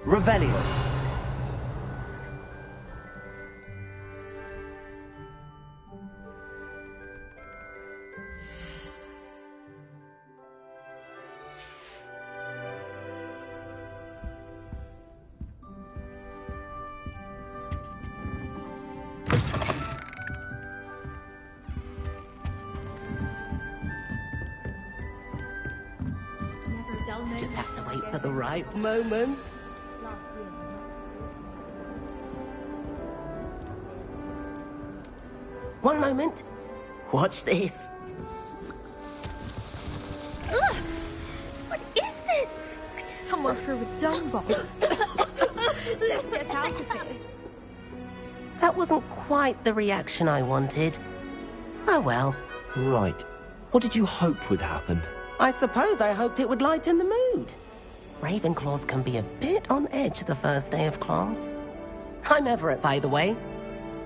Revelio. Just have to wait for the right moment. One moment. Watch this. Ugh! What is this? Someone threw a dung bomb. Let's get out of here. That wasn't quite the reaction I wanted. Oh well. Right. What did you hope would happen? I suppose I hoped it would lighten the mood. Ravenclaws can be a bit on edge the first day of class. I'm Everett, by the way.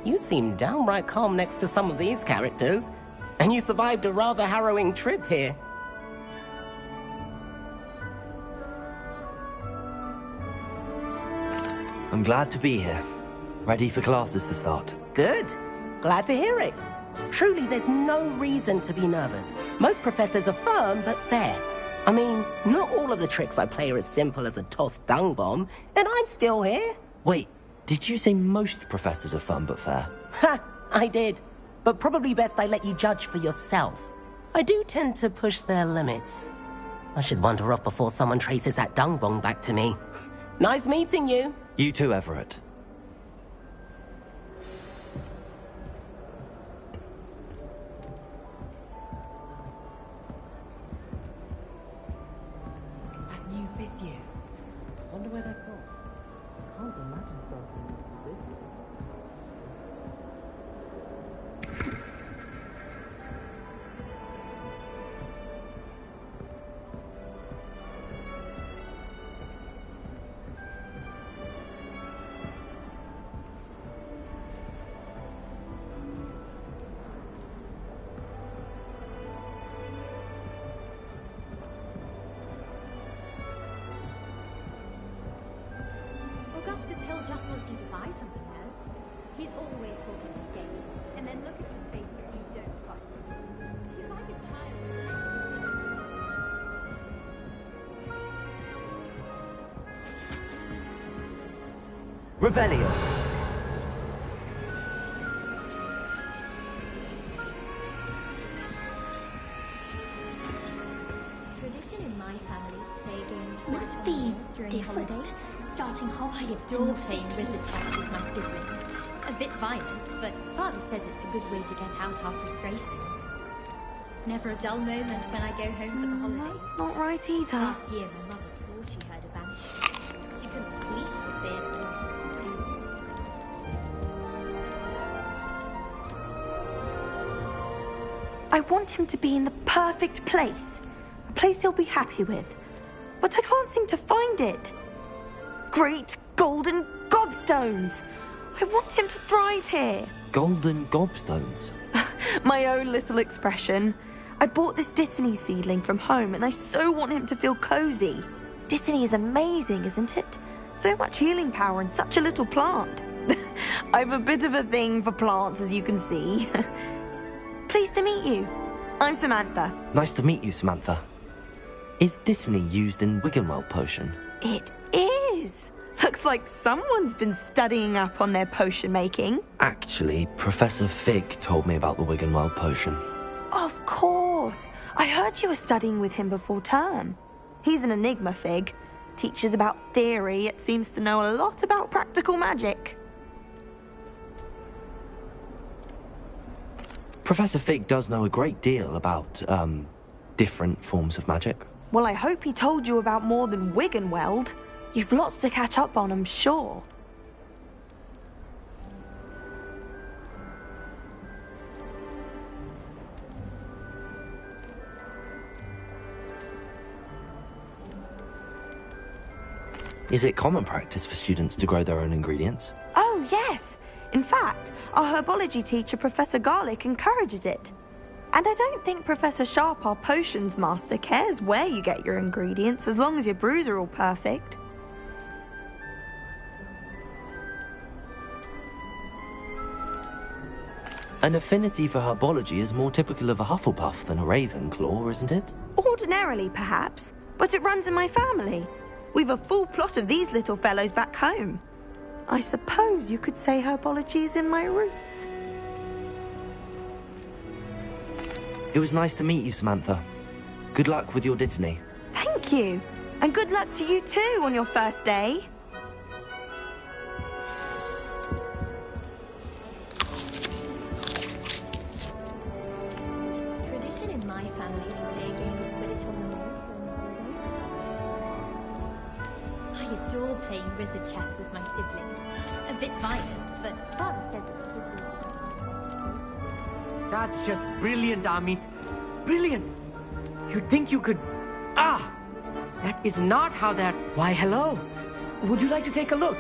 You seem downright calm next to some of these characters, and you survived a rather harrowing trip here. I'm glad to be here. Ready for classes to start. Good. Glad to hear it. Truly, there's no reason to be nervous. Most professors are firm but fair. I mean, not all of the tricks I play are as simple as a tossed dung bomb, and I'm still here. Wait, did you say most professors are fun but fair? Ha! I did. But probably best I let you judge for yourself. I do tend to push their limits. I should wander off before someone traces that dung bomb back to me. Nice meeting you. You too, Everett. Augustus Hill just wants you to buy something, though. He's always talking his game, and then look at his face if you don't buy something. He's like a child. Revelio. Tradition in my family to play a game of Must be during different. holidays. Starting whole I adore playing wizard chess with my siblings. A bit violent, but Father says it's a good way to get out our frustrations. Never a dull moment when I go home for the holidays. That's not right either. Last year, my mother swore she heard a banshee. She couldn't sleep for fear that the was I want him to be in the perfect place. A place he'll be happy with. But I can't seem to find it. Great golden gobstones! I want him to thrive here. Golden gobstones. My own little expression. I bought this Dittany seedling from home and I so want him to feel cozy. Dittany is amazing, isn't it? So much healing power in such a little plant. I've a bit of a thing for plants, as you can see. Pleased to meet you. I'm Samantha. Nice to meet you, Samantha. Is Dittany used in Wiggenweld potion? It is. Looks like someone's been studying up on their potion making. Actually, Professor Fig told me about the Wiggenweld potion. Of course. I heard you were studying with him before term. He's an enigma, Fig. Teaches about theory, yet seems to know a lot about practical magic. Professor Fig does know a great deal about, different forms of magic. Well, I hope he told you about more than Wiggenweld. You've lots to catch up on, I'm sure. Is it common practice for students to grow their own ingredients? Oh, yes. In fact, our herbology teacher, Professor Garlick, encourages it. And I don't think Professor Sharp, our potions master, cares where you get your ingredients as long as your brews are all perfect. An affinity for herbology is more typical of a Hufflepuff than a Ravenclaw, isn't it? Ordinarily, perhaps, but it runs in my family. We've a full plot of these little fellows back home. I suppose you could say herbology is in my roots. It was nice to meet you, Samantha. Good luck with your Dittany. Thank you. And good luck to you too on your first day. It's tradition in my family to play a game of Quidditch on the moor for a holiday. I adore playing wizard chess with my siblings. A bit violent, but Father says it's a good way. That's just brilliant, Amit. Brilliant! You'd think you could... Ah! That is not how that... Why, hello. Would you like to take a look?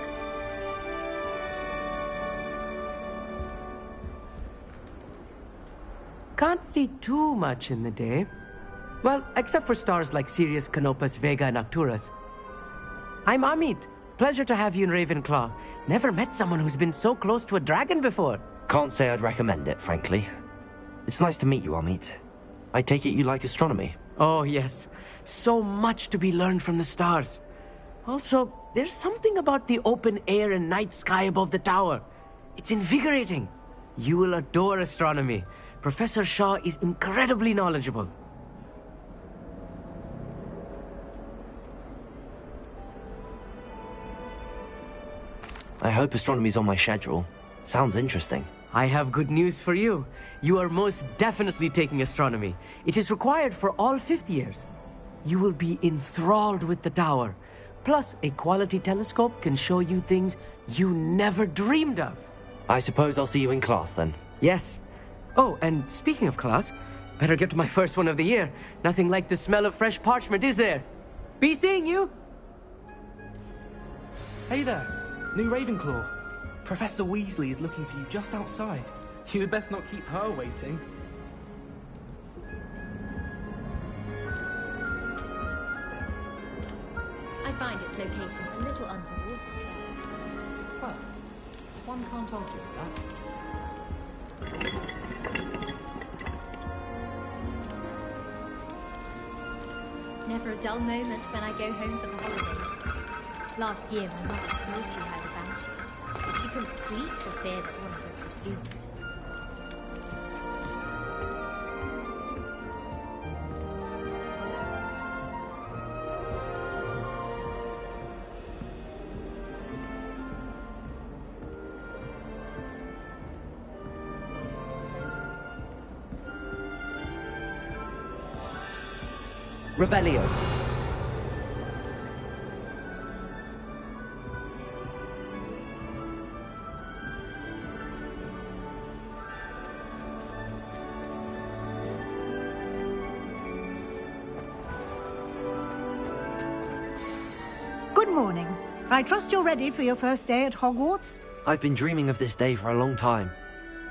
Can't see too much in the day. Well, except for stars like Sirius, Canopus, Vega, and Arcturus. I'm Amit. Pleasure to have you in Ravenclaw. Never met someone who's been so close to a dragon before. Can't say I'd recommend it, frankly. It's nice to meet you, Amit. I take it you like astronomy. Oh, yes. So much to be learned from the stars. Also, there's something about the open air and night sky above the tower. It's invigorating. You will adore astronomy. Professor Shaw is incredibly knowledgeable. I hope astronomy's on my schedule. Sounds interesting. I have good news for you. You are most definitely taking astronomy. It is required for all fifth years. You will be enthralled with the tower. Plus, a quality telescope can show you things you never dreamed of. I suppose I'll see you in class then. Yes. Oh, and speaking of class, better get to my first one of the year. Nothing like the smell of fresh parchment, is there? Be seeing you! Hey there, new Ravenclaw. Professor Weasley is looking for you just outside. You'd best not keep her waiting. I find its location a little unholy. Well, one can't argue with that. Never a dull moment when I go home for the holidays. Last year, my mother swore she had a banshee. She couldn't sleep for fear that one of us was doomed. Revelio. Good morning. I trust you're ready for your first day at Hogwarts? I've been dreaming of this day for a long time.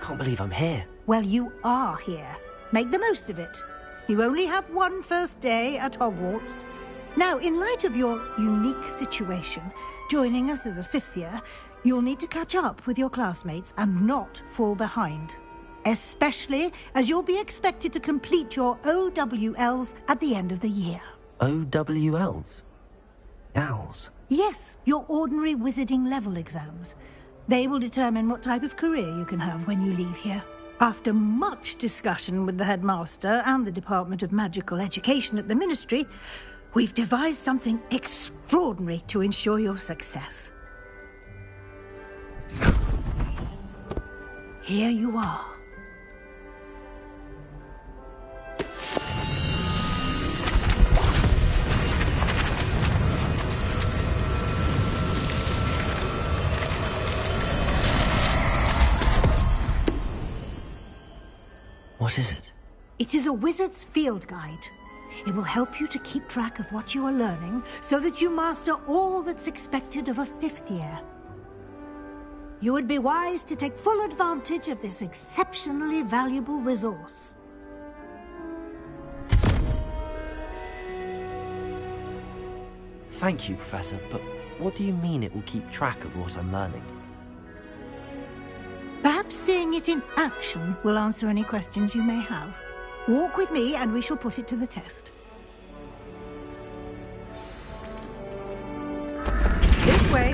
Can't believe I'm here. Well, you are here. Make the most of it. You only have one first day at Hogwarts. Now, in light of your unique situation, joining us as a fifth year, you'll need to catch up with your classmates and not fall behind. Especially as you'll be expected to complete your OWLs at the end of the year. OWLs? Owls? Yes, your ordinary wizarding level exams. They will determine what type of career you can have when you leave here. After much discussion with the headmaster and the Department of Magical Education at the Ministry, we've devised something extraordinary to ensure your success. Here you are. What is it? It is a wizard's field guide. It will help you to keep track of what you are learning so that you master all that's expected of a fifth year. You would be wise to take full advantage of this exceptionally valuable resource. Thank you, Professor, but what do you mean it will keep track of what I'm learning? Perhaps Perhaps seeing it in action will answer any questions you may have. Walk with me and we shall put it to the test. This way.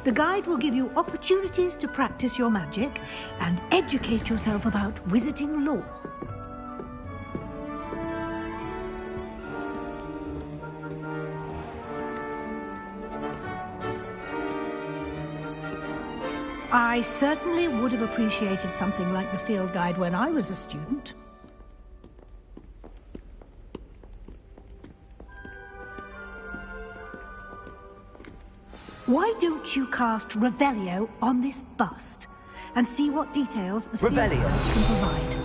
The guide will give you opportunities to practice your magic and educate yourself about wizarding lore. I certainly would have appreciated something like the field guide when I was a student. Why don't you cast Revelio on this bust and see what details the field Revelio guide can provide?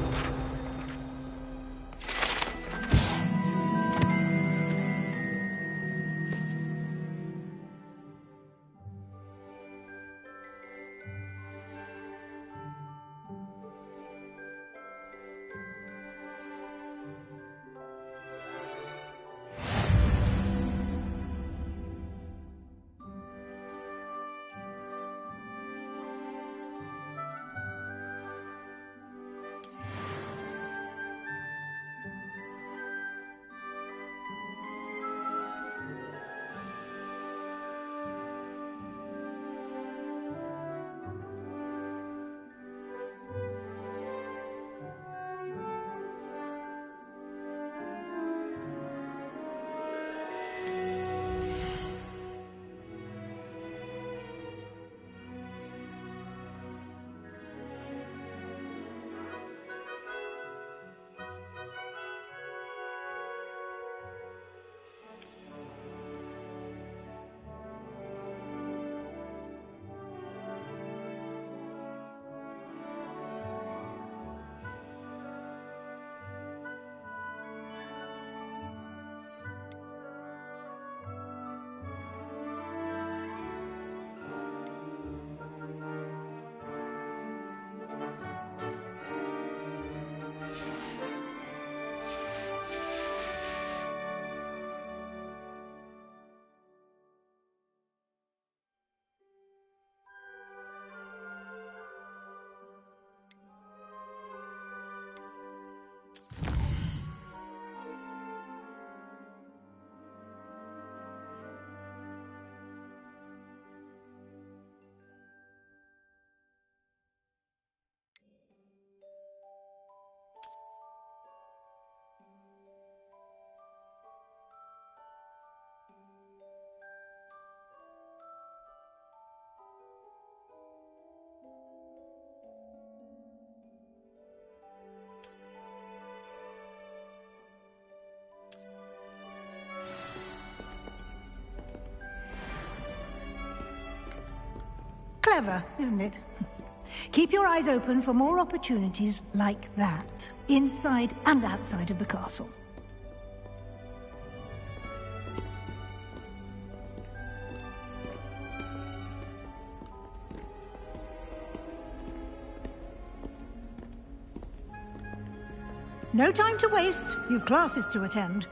Clever, isn't it? Keep your eyes open for more opportunities like that, inside and outside of the castle. No time to waste. You've classes to attend.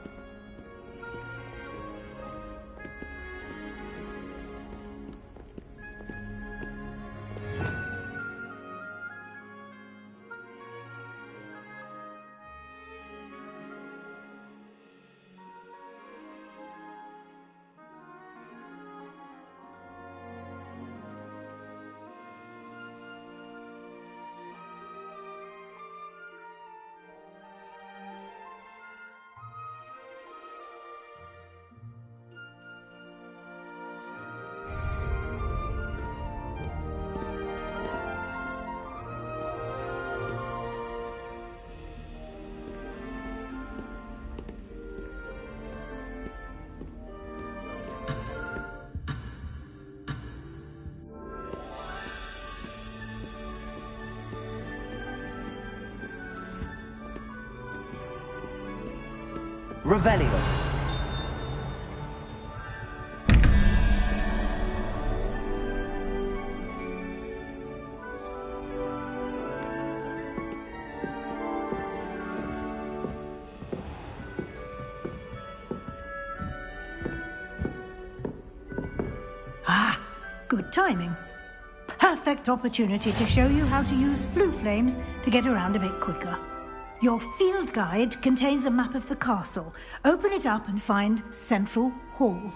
Revelio. Ah, Good timing. Perfect opportunity to show you how to use flue flames to get around a bit quicker. Your field guide contains a map of the castle. Open it up and find Central Hall.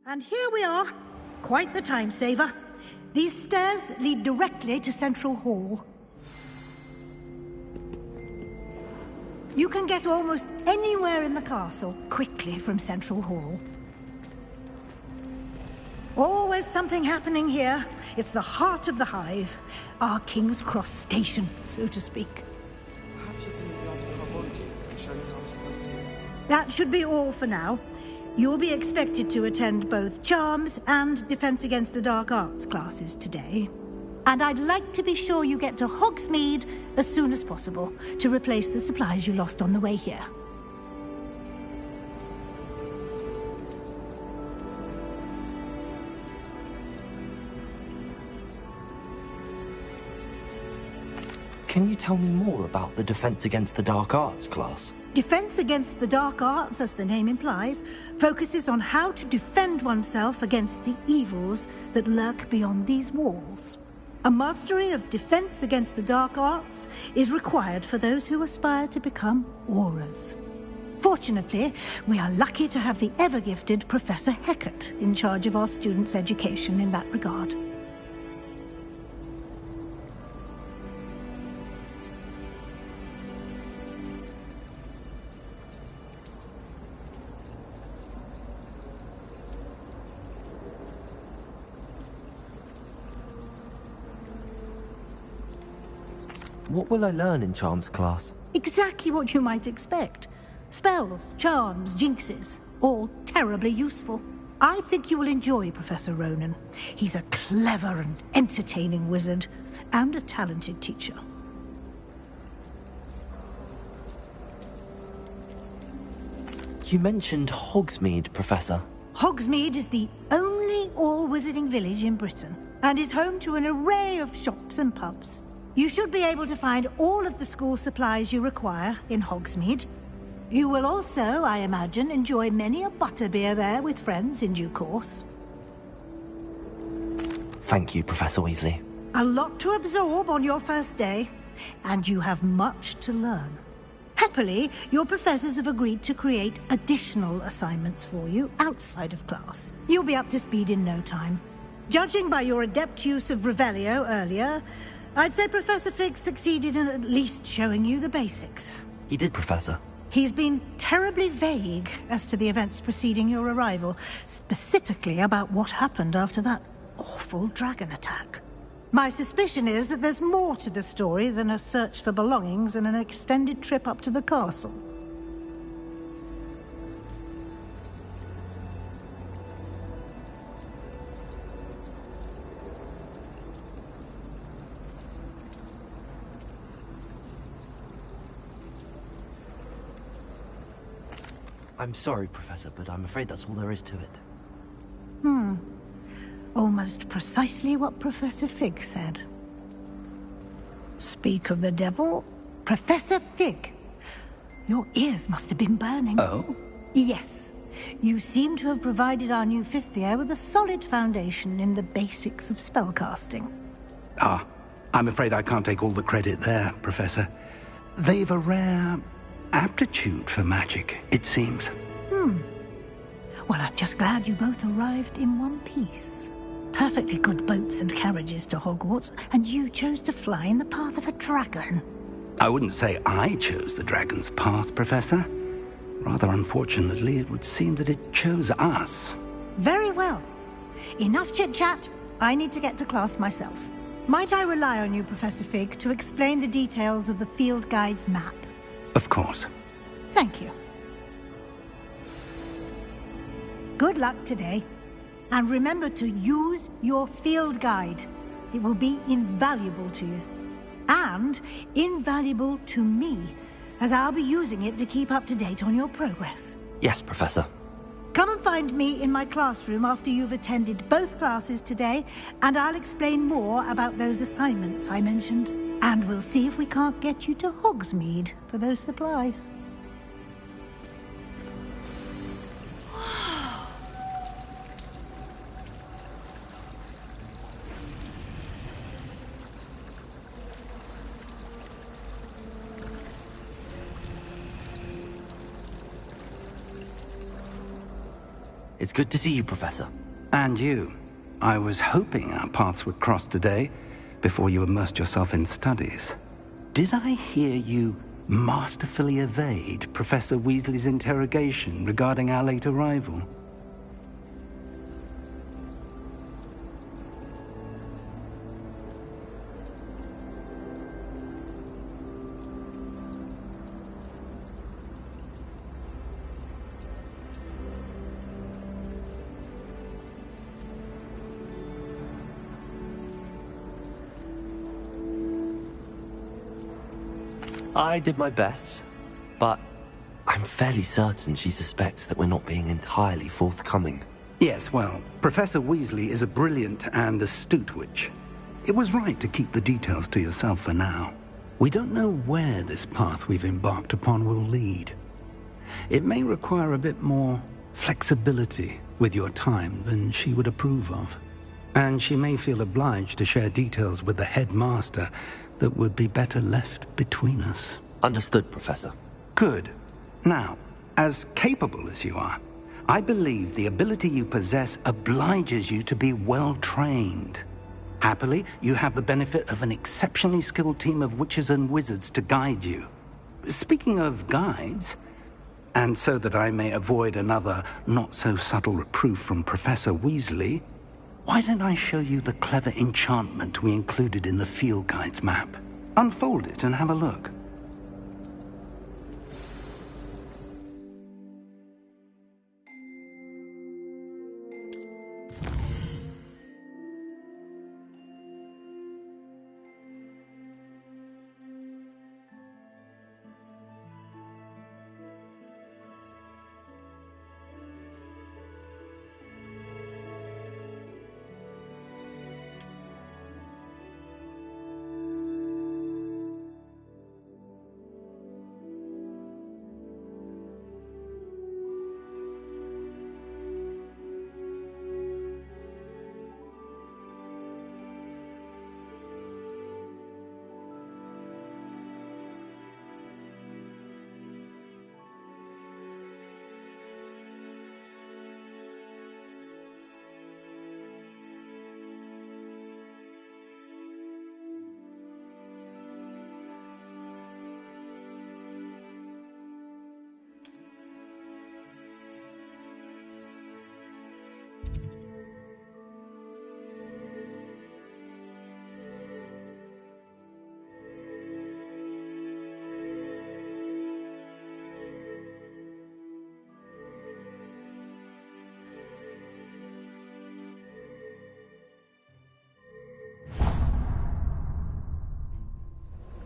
And here we are. Quite the time saver. These stairs lead directly to Central Hall. You can get almost anywhere in the castle quickly from Central Hall. Always something happening here. It's the heart of the hive. Our King's Cross station, so to speak. Perhaps you can lead me on to the Hogwart and show me how I'm supposed to do it. That should be all for now. You'll be expected to attend both Charms and Defense Against the Dark Arts classes today. And I'd like to be sure you get to Hogsmeade as soon as possible to replace the supplies you lost on the way here. Can you tell me more about the Defense Against the Dark Arts class? Defense Against the Dark Arts, as the name implies, focuses on how to defend oneself against the evils that lurk beyond these walls. A mastery of Defense Against the Dark Arts is required for those who aspire to become Aurors. Fortunately, we are lucky to have the ever-gifted Professor Heckert in charge of our students' education in that regard. What will I learn in charms class? Exactly what you might expect. Spells, charms, jinxes, all terribly useful. I think you will enjoy Professor Ronan. He's a clever and entertaining wizard, and a talented teacher. You mentioned Hogsmeade, Professor. Hogsmeade is the only all-wizarding village in Britain, and is home to an array of shops and pubs. You should be able to find all of the school supplies you require in Hogsmeade. You will also, I imagine, enjoy many a butterbeer there with friends in due course. Thank you, Professor Weasley. A lot to absorb on your first day, and you have much to learn. Happily, your professors have agreed to create additional assignments for you outside of class. You'll be up to speed in no time. Judging by your adept use of Revelio earlier, I'd say Professor Fig succeeded in at least showing you the basics. He did, Professor. He's been terribly vague as to the events preceding your arrival, specifically about what happened after that awful dragon attack. My suspicion is that there's more to the story than a search for belongings and an extended trip up to the castle. I'm sorry, Professor, but I'm afraid that's all there is to it. Almost precisely what Professor Fig said. Speak of the devil, Professor Fig. Your ears must have been burning. Oh? Yes. You seem to have provided our new fifth year with a solid foundation in the basics of spellcasting. Ah, I'm afraid I can't take all the credit there, Professor. They've a rare aptitude for magic, it seems. Well, I'm just glad you both arrived in one piece. Perfectly good boats and carriages to Hogwarts, and you chose to fly in the path of a dragon. I wouldn't say I chose the dragon's path, Professor. Rather unfortunately, it would seem that it chose us. Very well. Enough chit-chat. I need to get to class myself. Might I rely on you, Professor Fig, to explain the details of the field guide's map? Of course. Thank you. Good luck today. And remember to use your field guide. It will be invaluable to you. And invaluable to me, as I'll be using it to keep up to date on your progress. Yes, Professor. Come and find me in my classroom after you've attended both classes today, and I'll explain more about those assignments I mentioned. And we'll see if we can't get you to Hogsmeade for those supplies. It's good to see you, Professor. And you. I was hoping our paths would cross today, before you immersed yourself in studies. Did I hear you masterfully evade Professor Weasley's interrogation regarding our late arrival? I did my best, but I'm fairly certain she suspects that we're not being entirely forthcoming. Yes, well, Professor Weasley is a brilliant and astute witch. It was right to keep the details to yourself for now. We don't know where this path we've embarked upon will lead. It may require a bit more flexibility with your time than she would approve of. And she may feel obliged to share details with the headmaster that would be better left between us. Understood, Professor. Good. Now, as capable as you are, I believe the ability you possess obliges you to be well-trained. Happily, you have the benefit of an exceptionally skilled team of witches and wizards to guide you. Speaking of guides, and so that I may avoid another not-so-subtle reproof from Professor Weasley, why don't I show you the clever enchantment we included in the field guide's map? Unfold it and have a look.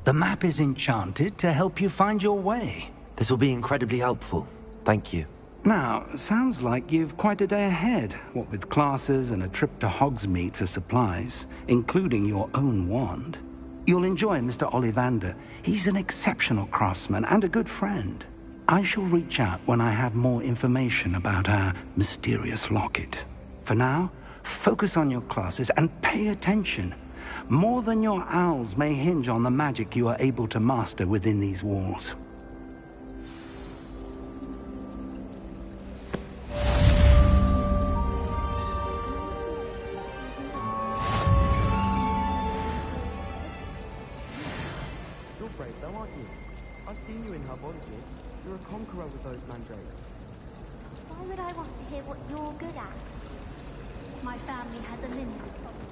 The map is enchanted to help you find your way. This will be incredibly helpful. Thank you. Now, sounds like you've quite a day ahead, what with classes and a trip to Hogsmeade for supplies, including your own wand. You'll enjoy Mr. Ollivander. He's an exceptional craftsman and a good friend. I shall reach out when I have more information about our mysterious locket. For now, focus on your classes and pay attention. More than your owls may hinge on the magic you are able to master within these walls. You're brave though, aren't you? I've seen you in herbology. You're a conqueror with those mandrakes. Why would I want to hear what you're good at? My family has a limited problem.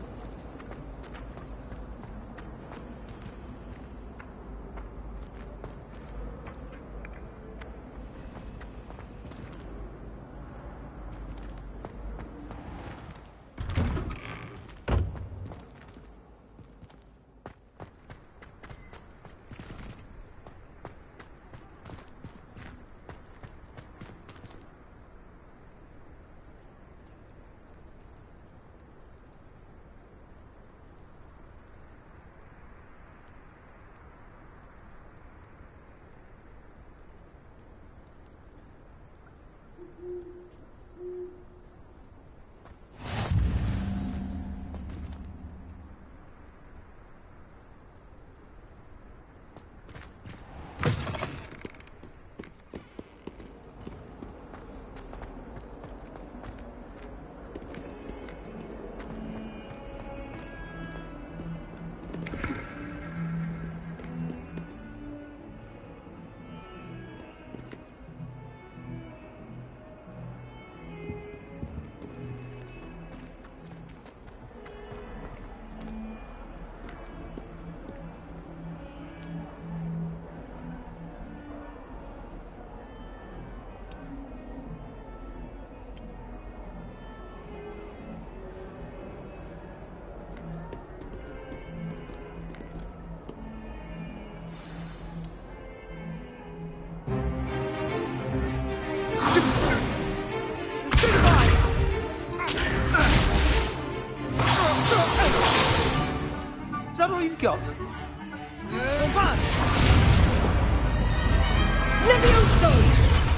Is that all you've got?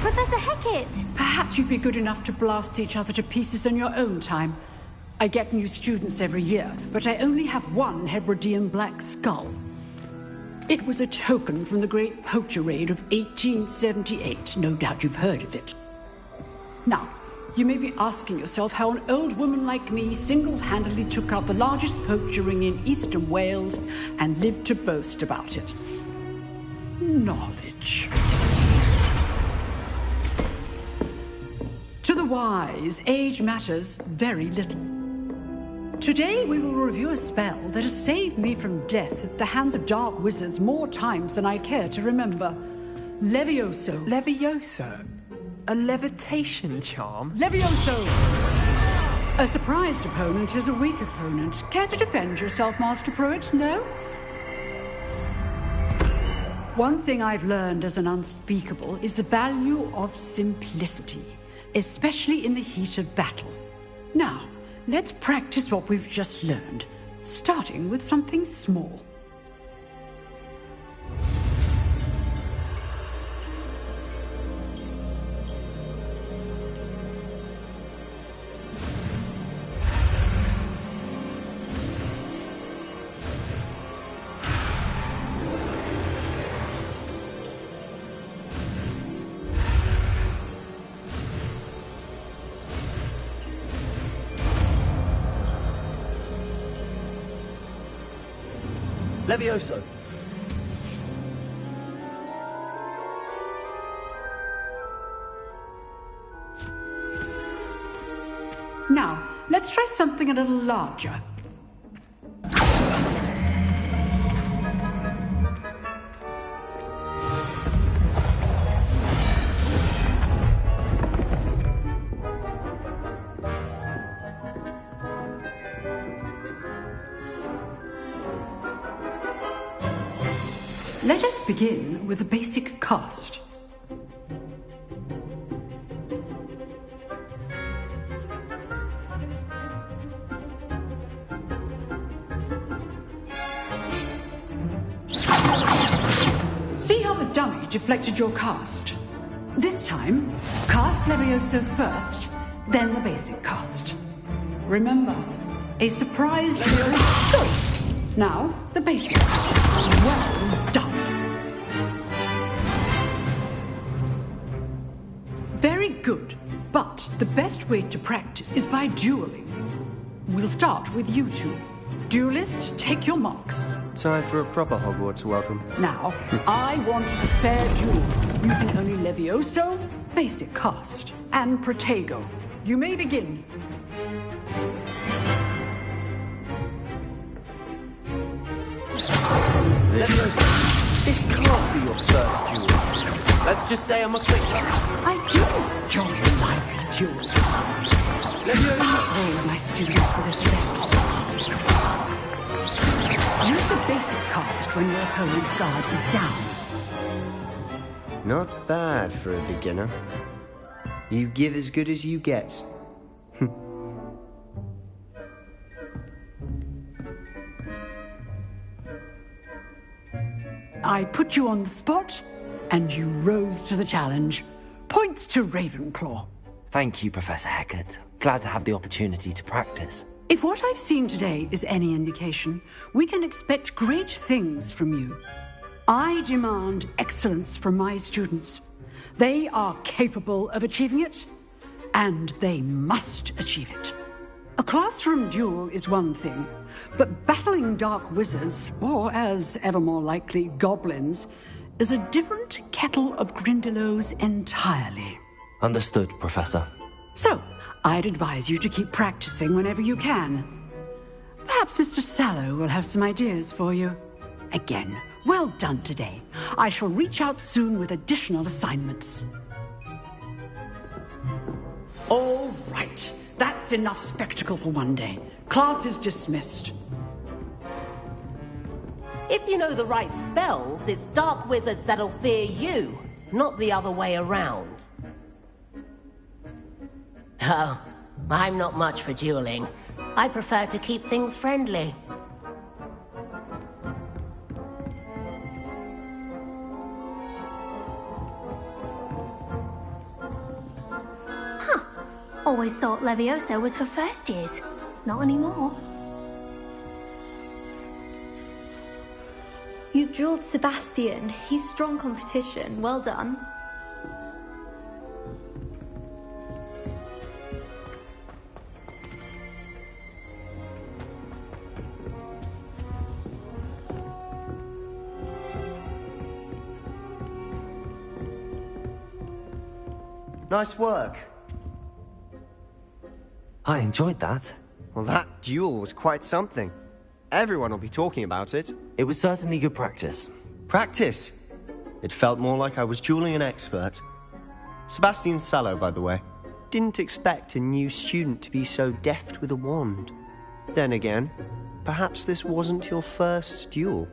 Professor Hecat! Perhaps you'd be good enough to blast each other to pieces in your own time. I get new students every year, but I only have one Hebridean black skull. It was a token from the Great Poacher Raid of 1878. No doubt you've heard of it. Now, you may be asking yourself how an old woman like me single-handedly took out the largest poacher ring in eastern Wales and lived to boast about it. Knowledge. To the wise, age matters very little. Today we will review a spell that has saved me from death at the hands of dark wizards more times than I care to remember. Levioso. Levioso? A levitation charm? Levioso! A surprised opponent is a weak opponent. Care to defend yourself, Master Pruitt? No? One thing I've learned as an unspeakable is the value of simplicity, especially in the heat of battle. Now, let's practice what we've just learned, starting with something small. Levioso! Now, let's try something a little larger. Let us begin with a basic cast. See how the dummy deflected your cast? This time, cast Levioso first, then the basic cast. Remember, a surprise Levioso. Now, the basic. Well done. Very good, but the best way to practice is by dueling. We'll start with you two. Duelists, take your marks. Time for a proper Hogwarts welcome. Now, I want a fair duel, using only Levioso, basic cast, and Protego. You may begin. Levioso, this can't be your first duel. Let's just say I'm a quick I do enjoy lively duels. Levioso! All my students with respect. Use the basic cast when your opponent's guard is down. Not bad for a beginner. You give as good as you get. I put you on the spot, and you rose to the challenge. Points to Ravenclaw. Thank you, Professor Hecat. Glad to have the opportunity to practice. If what I've seen today is any indication, we can expect great things from you. I demand excellence from my students. They are capable of achieving it, and they must achieve it. A classroom duel is one thing, but battling dark wizards, or as ever more likely, goblins, is a different kettle of Grindylows entirely. Understood, Professor. So, I'd advise you to keep practicing whenever you can. Perhaps Mr. Sallow will have some ideas for you. Again, well done today. I shall reach out soon with additional assignments. All right. That's enough spectacle for one day. Class is dismissed. If you know the right spells, it's dark wizards that'll fear you, not the other way around. Oh, I'm not much for dueling. I prefer to keep things friendly. Always thought Levioso was for first years. Not anymore. You dueled Sebastian. He's strong competition. Well done. Nice work. I enjoyed that. Well, that duel was quite something. Everyone will be talking about it. It was certainly good practice. Practice? It felt more like I was dueling an expert. Sebastian Sallow, by the way. Didn't expect a new student to be so deft with a wand. Then again, perhaps this wasn't your first duel.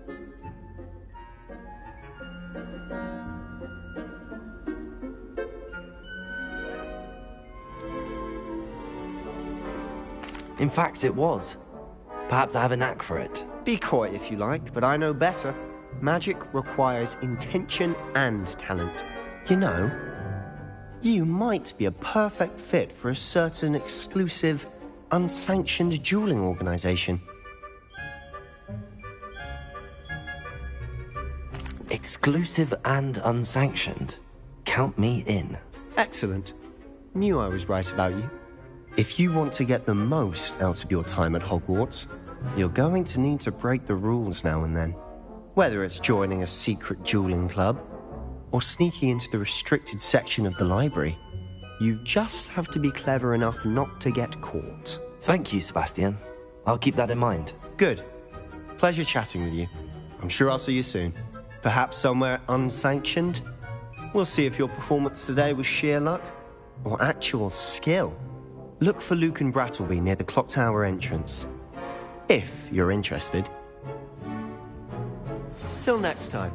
In fact, it was. Perhaps I have a knack for it. Be coy if you like, but I know better. Magic requires intention and talent. You know, you might be a perfect fit for a certain exclusive, unsanctioned dueling organization. Exclusive and unsanctioned? Count me in. Excellent. Knew I was right about you. If you want to get the most out of your time at Hogwarts, you're going to need to break the rules now and then. Whether it's joining a secret dueling club, or sneaking into the restricted section of the library, you just have to be clever enough not to get caught. Thank you, Sebastian. I'll keep that in mind. Good. Pleasure chatting with you. I'm sure I'll see you soon. Perhaps somewhere unsanctioned? We'll see if your performance today was sheer luck, or actual skill. Look for Luke and Brattleby near the clock tower entrance. If you're interested. Till next time.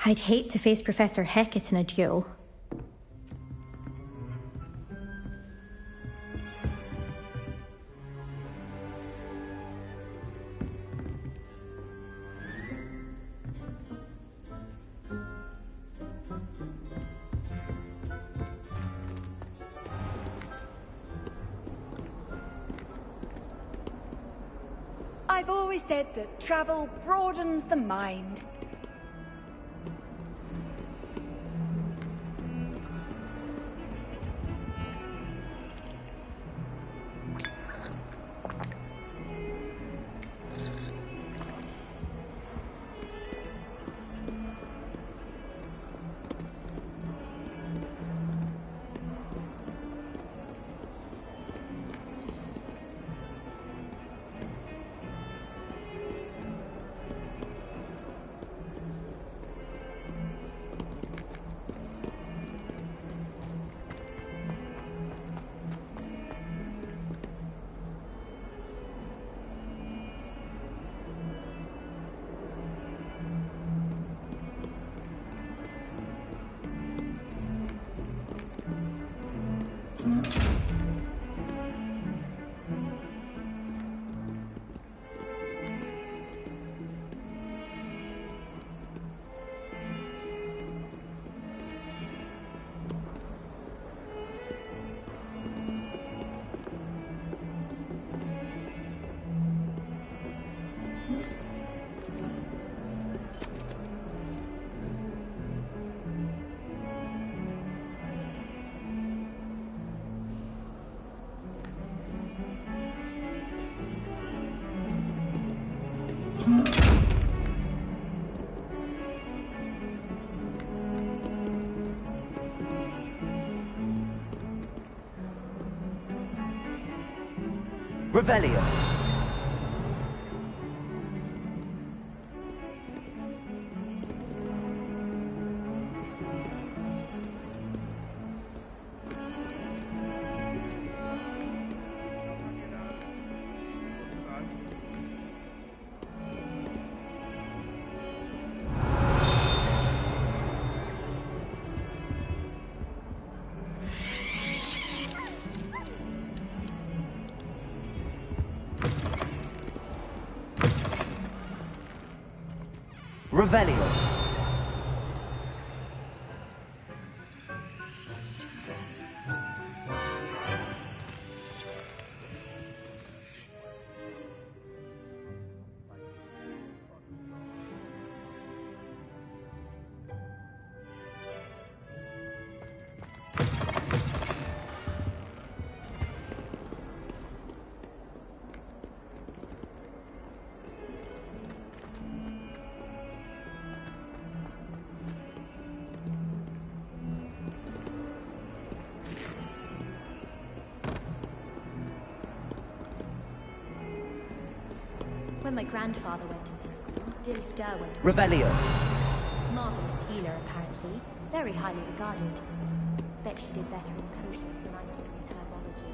I'd hate to face Professor Hecat in a duel. I've always said that travel broadens the mind. Revelio. Revelio. When my grandfather went to this school, Dillis Durr went to Revelio. Marvelous healer, apparently. Very highly regarded. Bet she did better in potions than I did in herbology.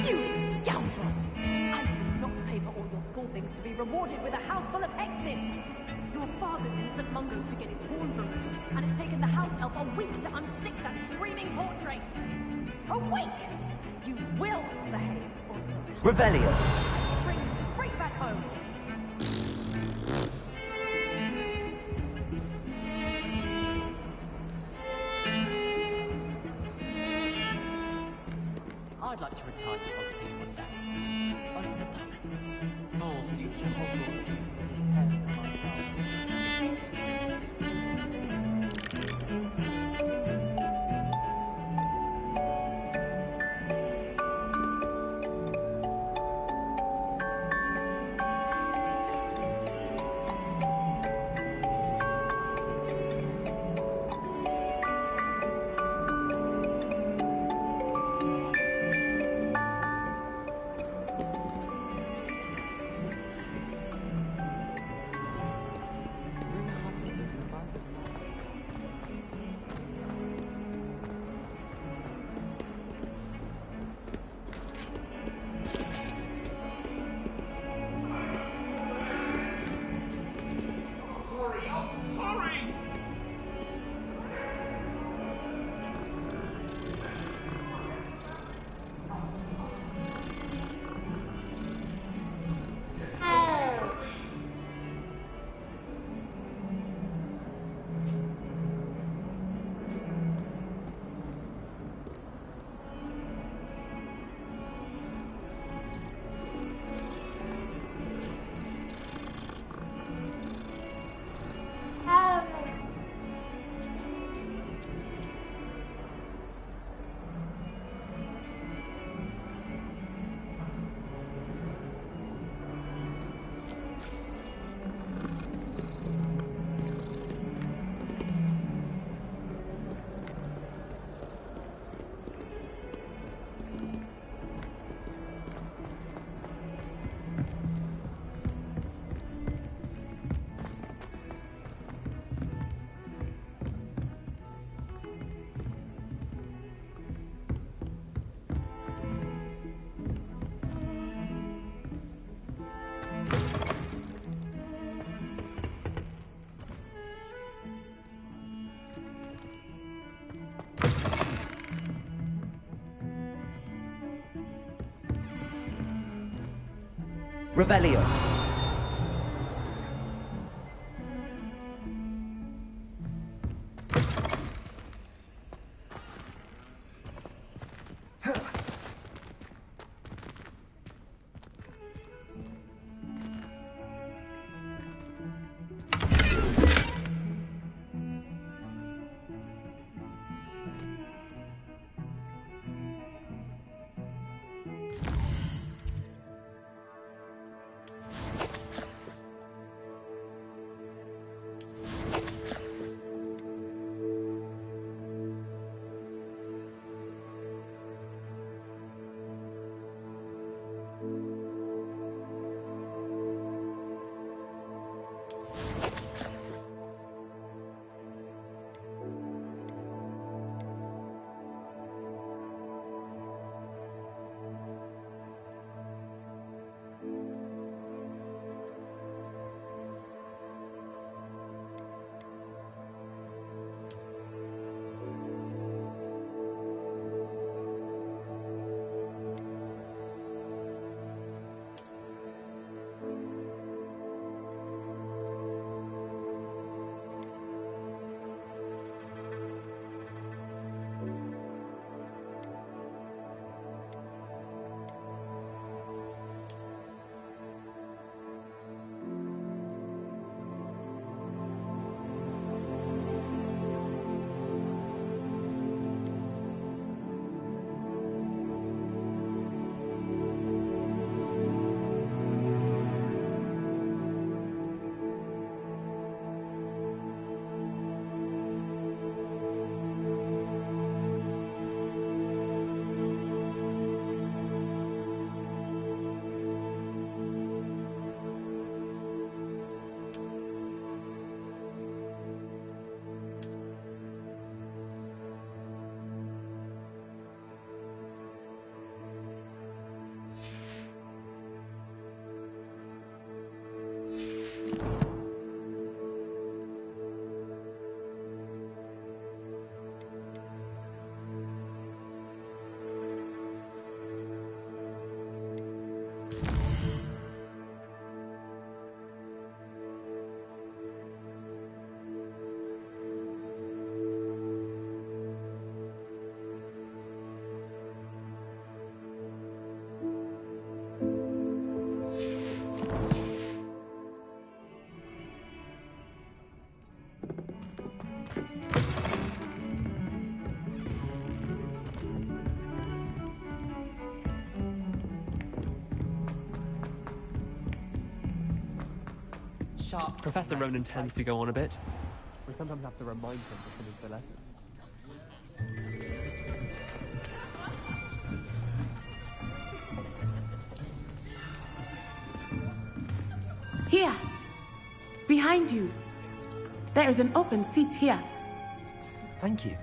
You scoundrel! I did not pay for all your school things to be rewarded with a house full of hexes! Your father's in St. Mungo's to get his horns removed, and it's taken the house elf a week to unstick that screaming portrait! A week! You will behave, or so. Revelio. Bring straight back home! I'd like to retire to Hogsmeade one day. Open a pub. More future Hogwarts students can be prepared for Revelio. sharp. Professor Ronan tends to go on a bit. We sometimes have to remind him to finish the lesson. Here! Behind you! There is an open seat here. Thank you.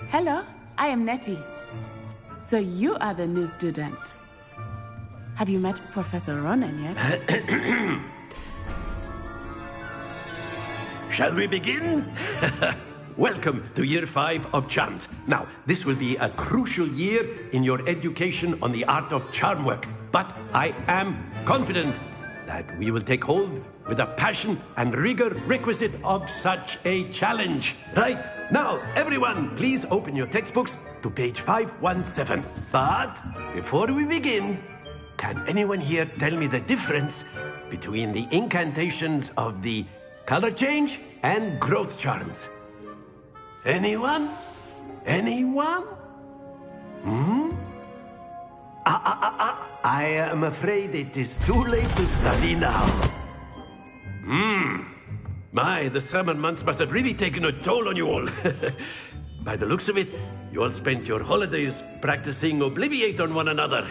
Hello, I am Nettie. So you are the new student. Have you met Professor Ronan yet? Shall we begin? Welcome to Year 5 of Charms. Now, this will be a crucial year in your education on the art of charm work. But I am confident that we will take hold with the passion and rigor requisite of such a challenge. Right, now, everyone, please open your textbooks to page 517. But before we begin, can anyone here tell me the difference between the incantations of the color change and growth charms? Anyone? Anyone? I am afraid it is too late to study now. My, the summer months must have really taken a toll on you all. By the looks of it, you all spent your holidays practicing Obliviate on one another.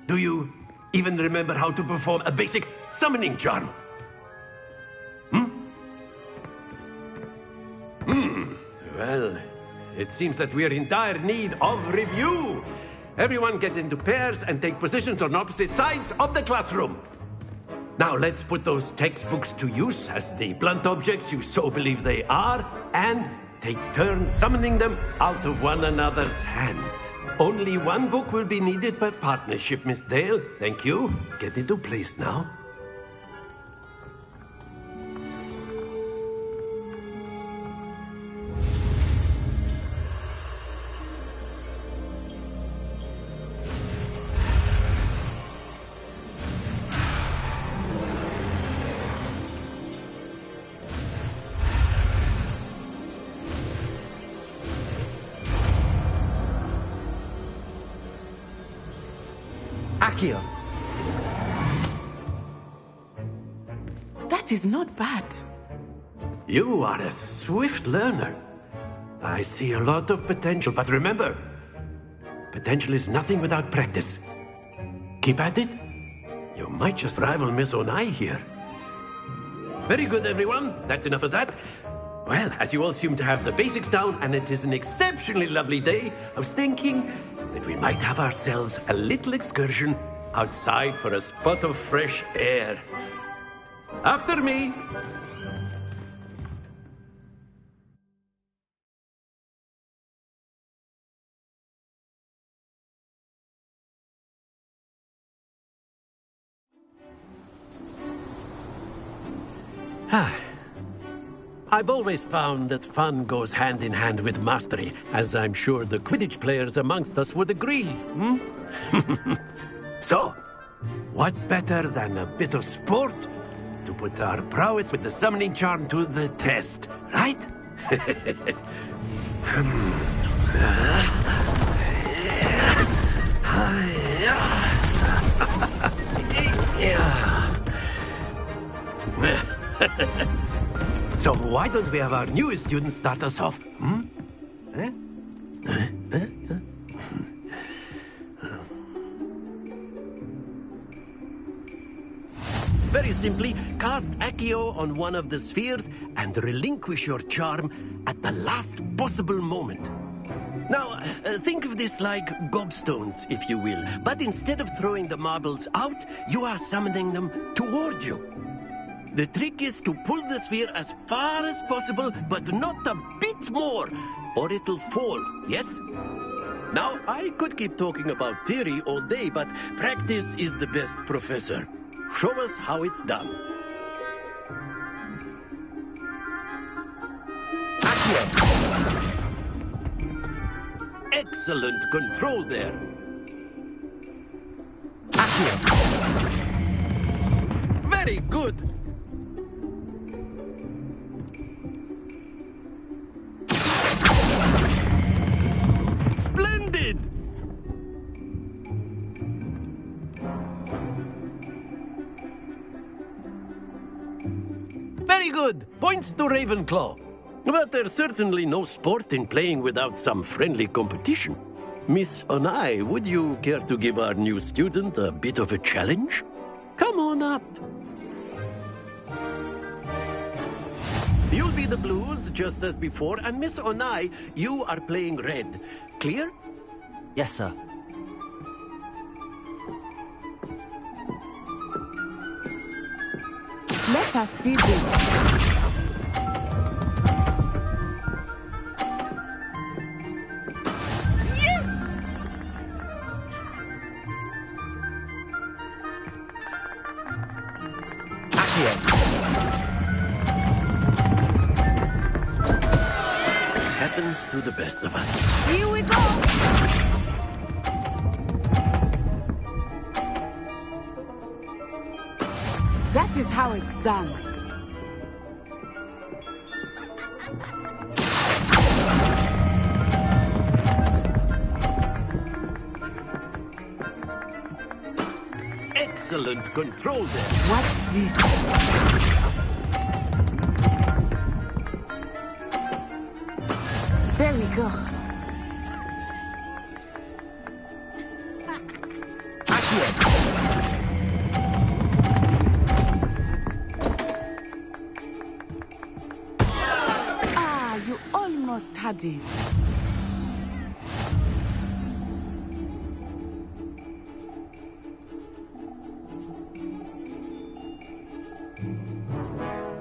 Do you even remember how to perform a basic summoning charm? Well, it seems that we are in dire need of review. Everyone get into pairs and take positions on opposite sides of the classroom. Now let's put those textbooks to use as the blunt objects you so believe they are, and take turns summoning them out of one another's hands. Only one book will be needed per partnership, Miss Dale. Thank you. Get into place now. Akio. That is not bad. You are a swift learner. I see a lot of potential, but remember, potential is nothing without practice. Keep at it. You might just rival Miss Onai here. Very good, everyone. That's enough of that. Well, as you all seem to have the basics down, and it is an exceptionally lovely day, I was thinking that we might have ourselves a little excursion outside for a spot of fresh air. After me. I've always found that fun goes hand in hand with mastery, as I'm sure the Quidditch players amongst us would agree. So, what better than a bit of sport to put our prowess with the summoning charm to the test, right? So why don't we have our newest student start us off? Very simply, cast Accio on one of the spheres and relinquish your charm at the last possible moment. Now, think of this like gobstones, if you will, but instead of throwing the marbles out, you are summoning them toward you. The trick is to pull the sphere as far as possible, but not a bit more, or it'll fall, yes? Now, I could keep talking about theory all day, but practice is the best professor. Show us how it's done. Excellent control there. Very good. Splendid! good. Points to Ravenclaw. But there's certainly no sport in playing without some friendly competition. Miss Onai, would you care to give our new student a bit of a challenge? Come on up. You'll be the blues, just as before, and Miss Onai, you are playing red. Clear? Yes, sir. Let us see this. Happens to the best of us. Here we go! That is how it's done. Excellent control there. Watch this. There we go. Ah, you almost had it.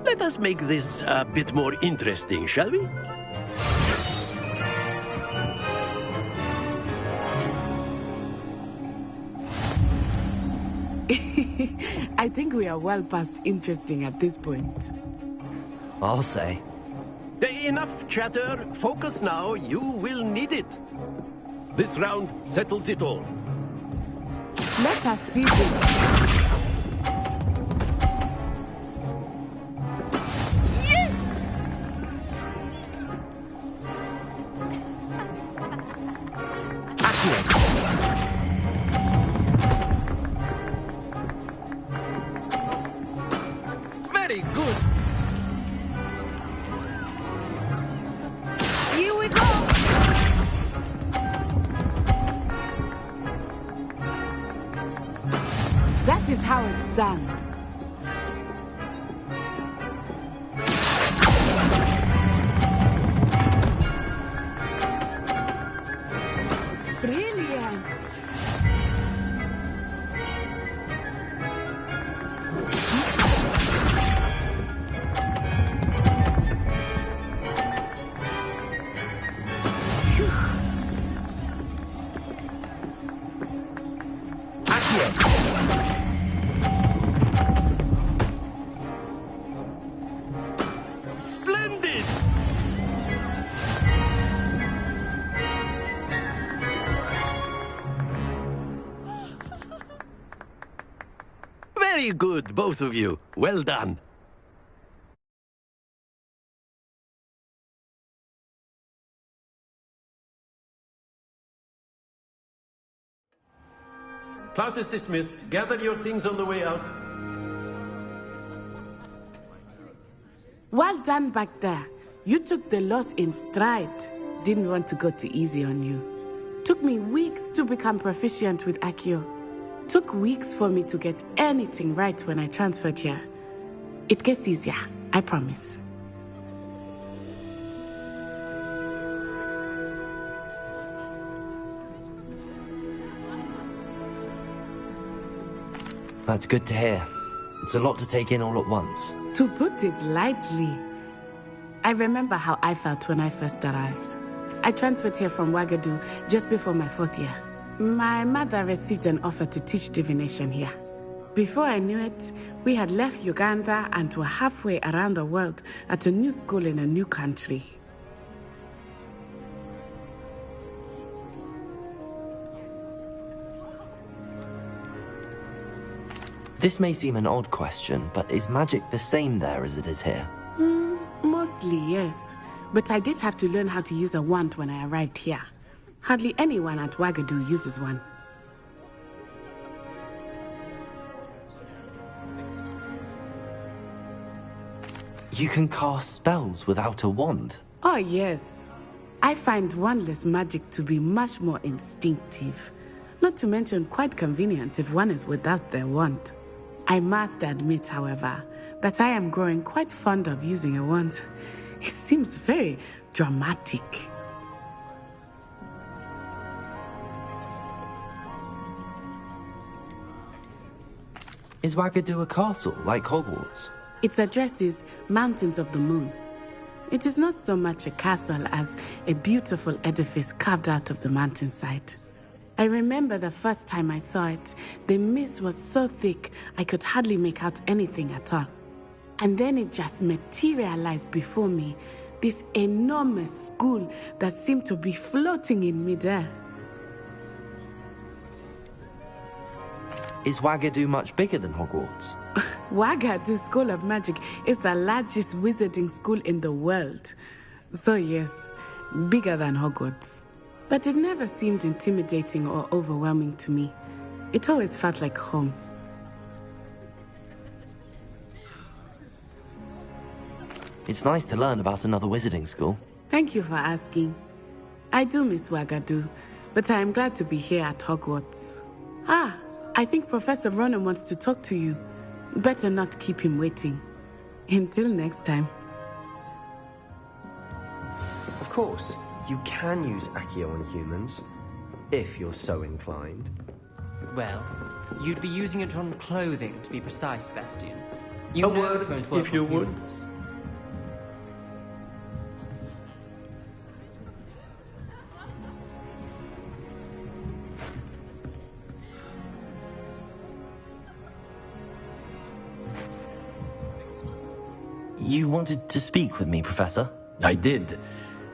Let us make this a bit more interesting, shall we? I think we are well past interesting at this point. I'll say. Enough chatter. Focus now. You will need it. This round settles it all. Let us see this. Very good. Here we go. That is how it's done. Brilliant. Splendid! Very good, both of you. Well done. Class is dismissed. Gather your things on the way out. Well done back there. You took the loss in stride. Didn't want to go too easy on you. Took me weeks to become proficient with Accio. Took weeks for me to get anything right when I transferred here. It gets easier, I promise. That's good to hear. It's a lot to take in all at once. To put it lightly, I remember how I felt when I first arrived. I transferred here from Wagadu just before my 4th year. My mother received an offer to teach divination here. Before I knew it, we had left Uganda and were halfway around the world at a new school in a new country. This may seem an odd question, but is magic the same there as it is here? Mostly, yes. But I did have to learn how to use a wand when I arrived here. Hardly anyone at Wagadu uses one. You can cast spells without a wand? Oh, yes. I find wandless magic to be much more instinctive. Not to mention quite convenient if one is without their wand. I must admit, however, that I am growing quite fond of using a wand. It seems very dramatic. Is Wagadu a castle, like Hogwarts? Its address is Mountains of the Moon. It is not so much a castle as a beautiful edifice carved out of the mountainside. I remember the first time I saw it, the mist was so thick I could hardly make out anything at all. And then it just materialized before me, this enormous school that seemed to be floating in midair. Is Wagadu much bigger than Hogwarts? Wagadu School of Magic is the largest wizarding school in the world. So yes, bigger than Hogwarts. But it never seemed intimidating or overwhelming to me. It always felt like home. It's nice to learn about another wizarding school. Thank you for asking. I do miss Wagadu, but I am glad to be here at Hogwarts. Ah, I think Professor Ronan wants to talk to you. Better not keep him waiting. Until next time. Of course, you can use Accio on humans, if you're so inclined. Well, you'd be using it on clothing, to be precise, Sebastian. A know word, it won't work if you on would. humans. You wanted to speak with me, Professor? I did.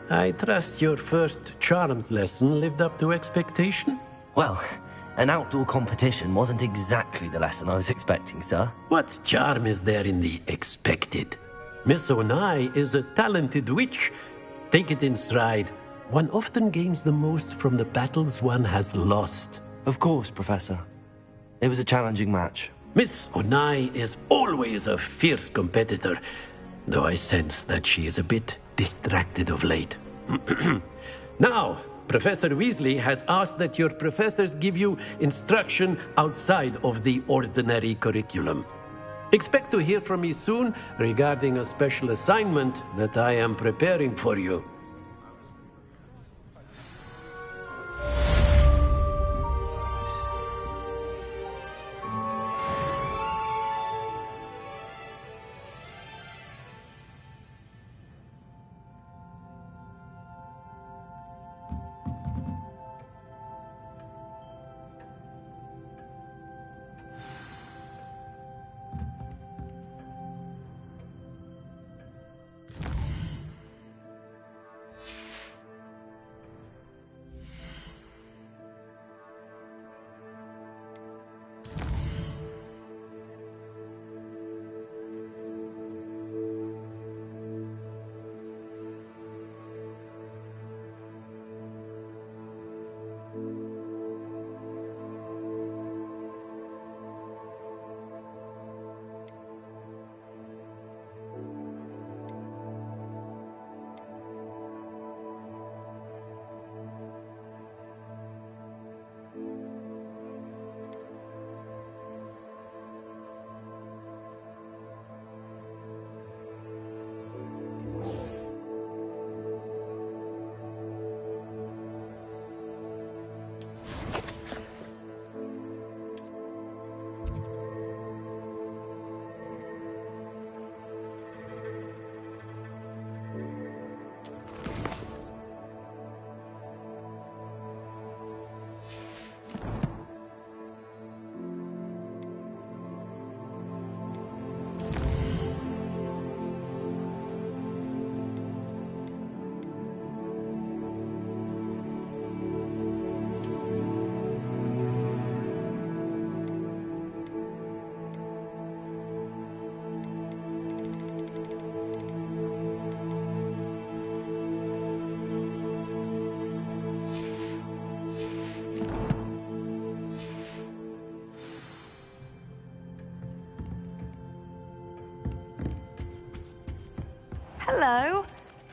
I trust your first charms lesson lived up to expectation? Well, an outdoor competition wasn't exactly the lesson I was expecting, sir. What charm is there in the expected? Miss Onai is a talented witch. Take it in stride. One often gains the most from the battles one has lost. Of course, Professor. It was a challenging match. Miss Onai is always a fierce competitor, though I sense that she is a bit distracted of late. Now, Professor Weasley has asked that your professors give you instruction outside of the ordinary curriculum. Expect to hear from me soon regarding a special assignment that I am preparing for you.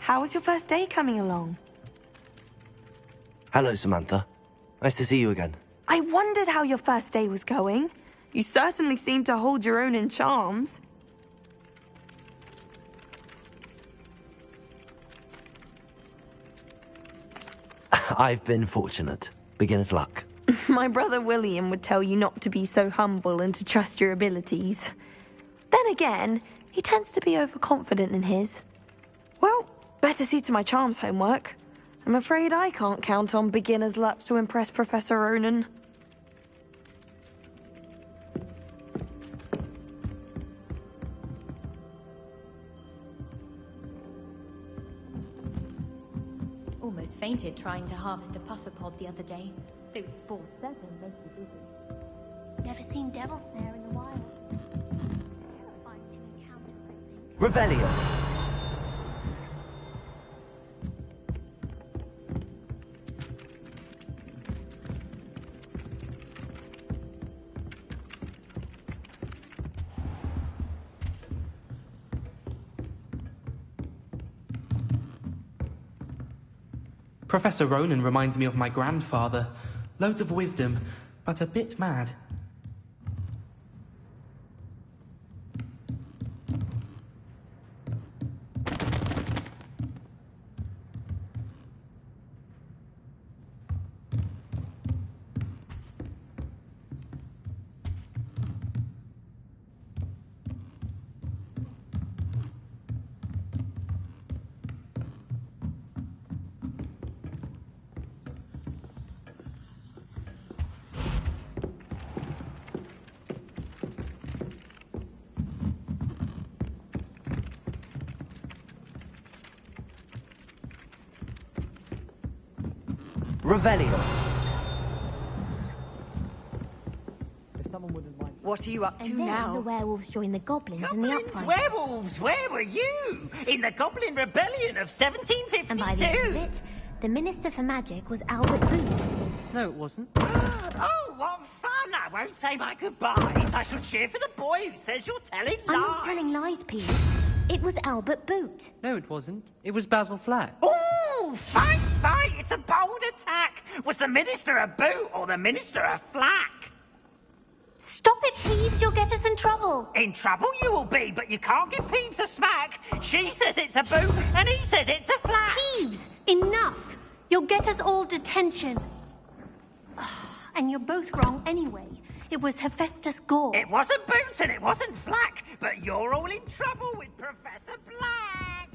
How was your first day coming along? Hello, Samantha. Nice to see you again. I wondered how your first day was going. You certainly seem to hold your own in charms. I've been fortunate. Beginner's luck. My brother William would tell you not to be so humble and to trust your abilities. Then again, he tends to be overconfident in his. Well, better see to my charms homework. I'm afraid I can't count on beginner's luck to impress Professor Ronan. Almost fainted trying to harvest a puffer pod the other day. Those spores certainly make you dizzy. Never seen devil snare in the wild. Terrifying to encounter, I think. Revelio. Professor Ronan reminds me of my grandfather. Loads of wisdom, but a bit mad. Revelio. What are you up to And then now? the werewolves joined the goblins in the Goblins, uprising. werewolves, where were you? In the Goblin Rebellion of 1752? And by the end of it, the Minister for Magic was Albert Boot. No, it wasn't. Oh, what fun! I won't say my goodbyes. I shall cheer for the boy who says you're telling lies. I'm not telling lies, Peeves. It was Albert Boot. No, it wasn't. It was Basil Flack. Ooh, fight, fight! It's a bold attack. Was the Minister a boot or the Minister a flack? Stop it, Peeves. You'll get us in trouble. In trouble you will be, but you can't give Peeves a smack. She says it's a boot, and he says it's a flack. Peeves, enough. You'll get us all detention. And you're both wrong anyway. It was Hephaestus Gore. It wasn't boot and it wasn't flack, but you're all in trouble with Professor Black.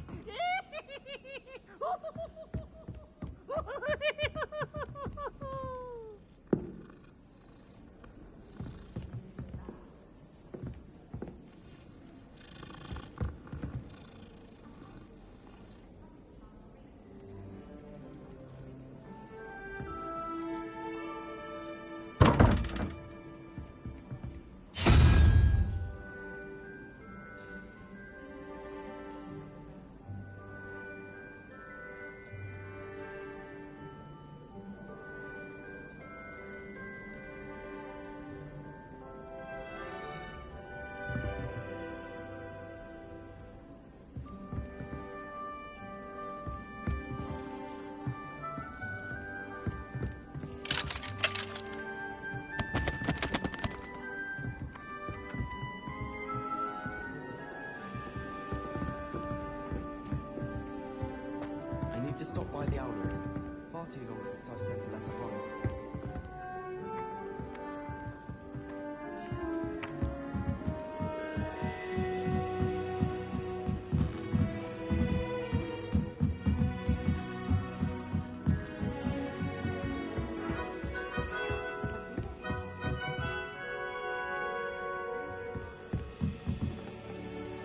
I need to stop by the owl room. Far too long since I've sent a letter home.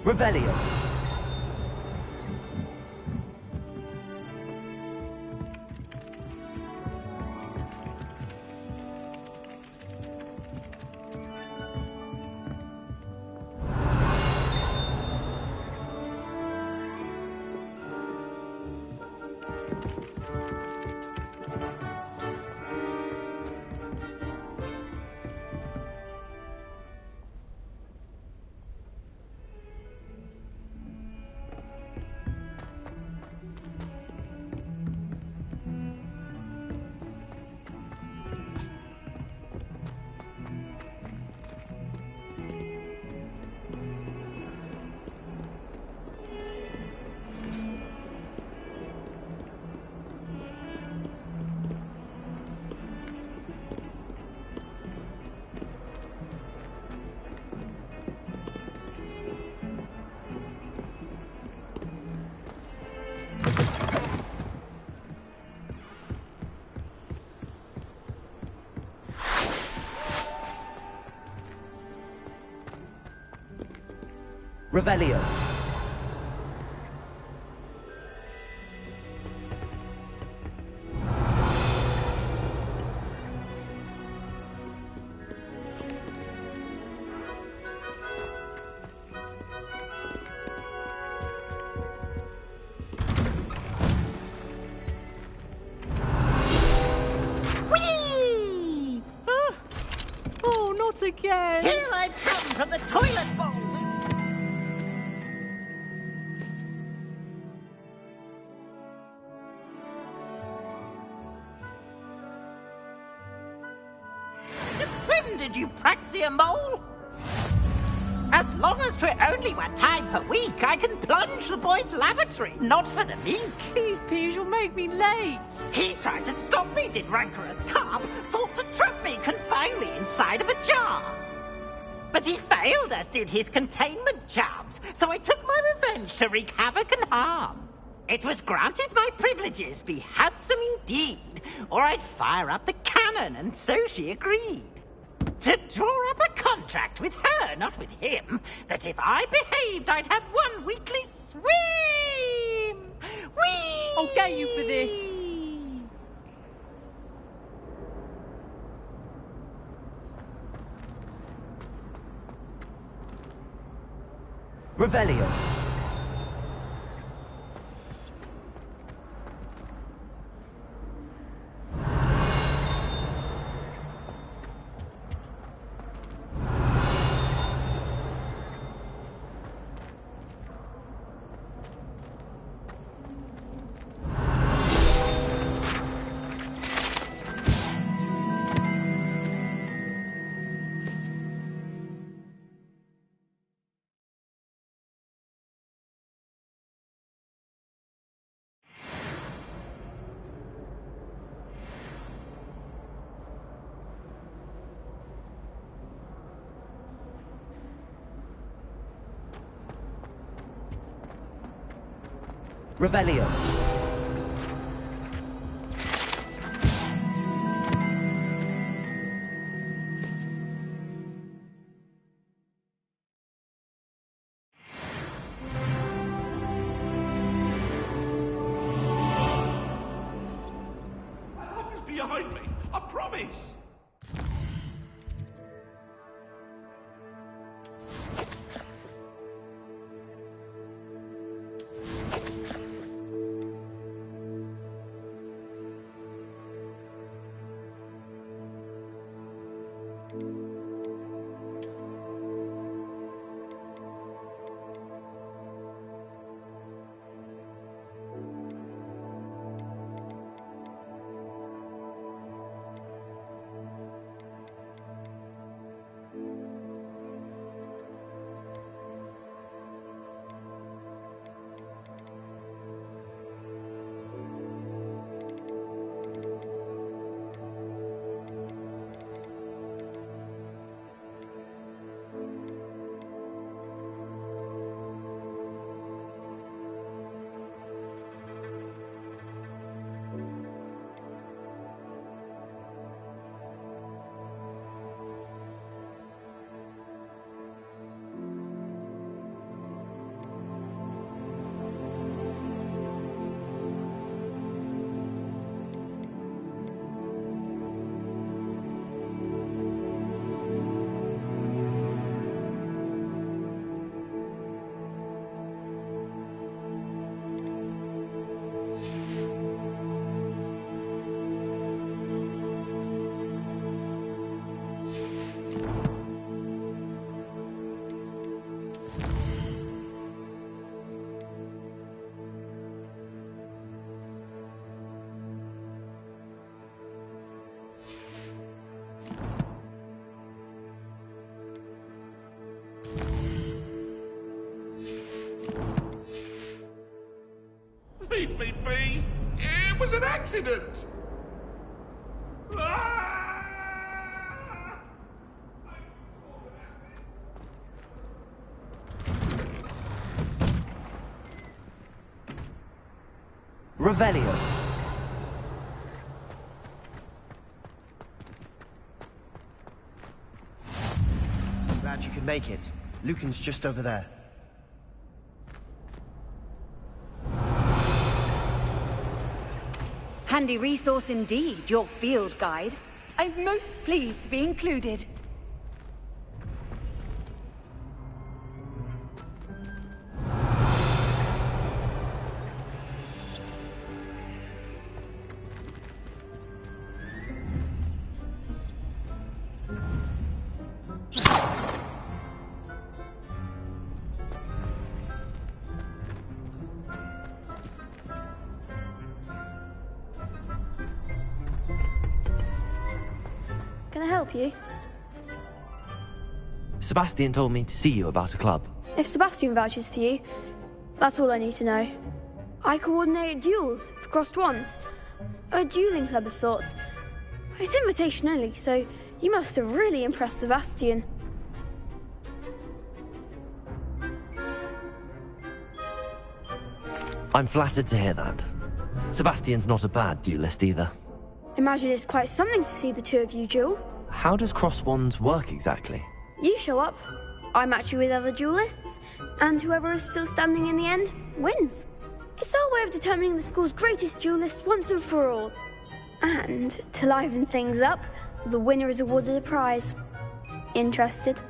Revelio. Revelio. Whee! Oh, not again! Here I've come from the toilet bowl! Good swim, did you, Praxia Mole? As long as 'twere only one time per week, I can plunge the boy's lavatory, not for the meek. Please, Peeves, you'll make me late. He tried to stop me, did rancorous carp, sought to trap me, confine me inside of a jar. But he failed, as did his containment charms, so I took my revenge to wreak havoc and harm. It was granted my privileges be handsome indeed, or I'd fire up the cannon, and so she agreed. To draw up a contract with her, not with him, that if I behaved, I'd have one weekly swim! Whee! I'll get you for this. Revelio. Revelio. He's behind me, I promise. Leave me be! It was an accident! Revelio. Glad you could make it. Lucan's just over there. handy resource indeed, your field guide. I'm most pleased to be included. Can I help you? Sebastian told me to see you about a club. If Sebastian vouches for you, that's all I need to know. I coordinate duels for crossed wands. A dueling club of sorts. It's invitation only, so you must have really impressed Sebastian. I'm flattered to hear that. Sebastian's not a bad duelist either. Imagine it's quite something to see the two of you duel. How does cross wands work exactly? You show up, I match you with other duelists, and whoever is still standing in the end wins. It's our way of determining the school's greatest duelist once and for all. And to liven things up, the winner is awarded a prize. Interested?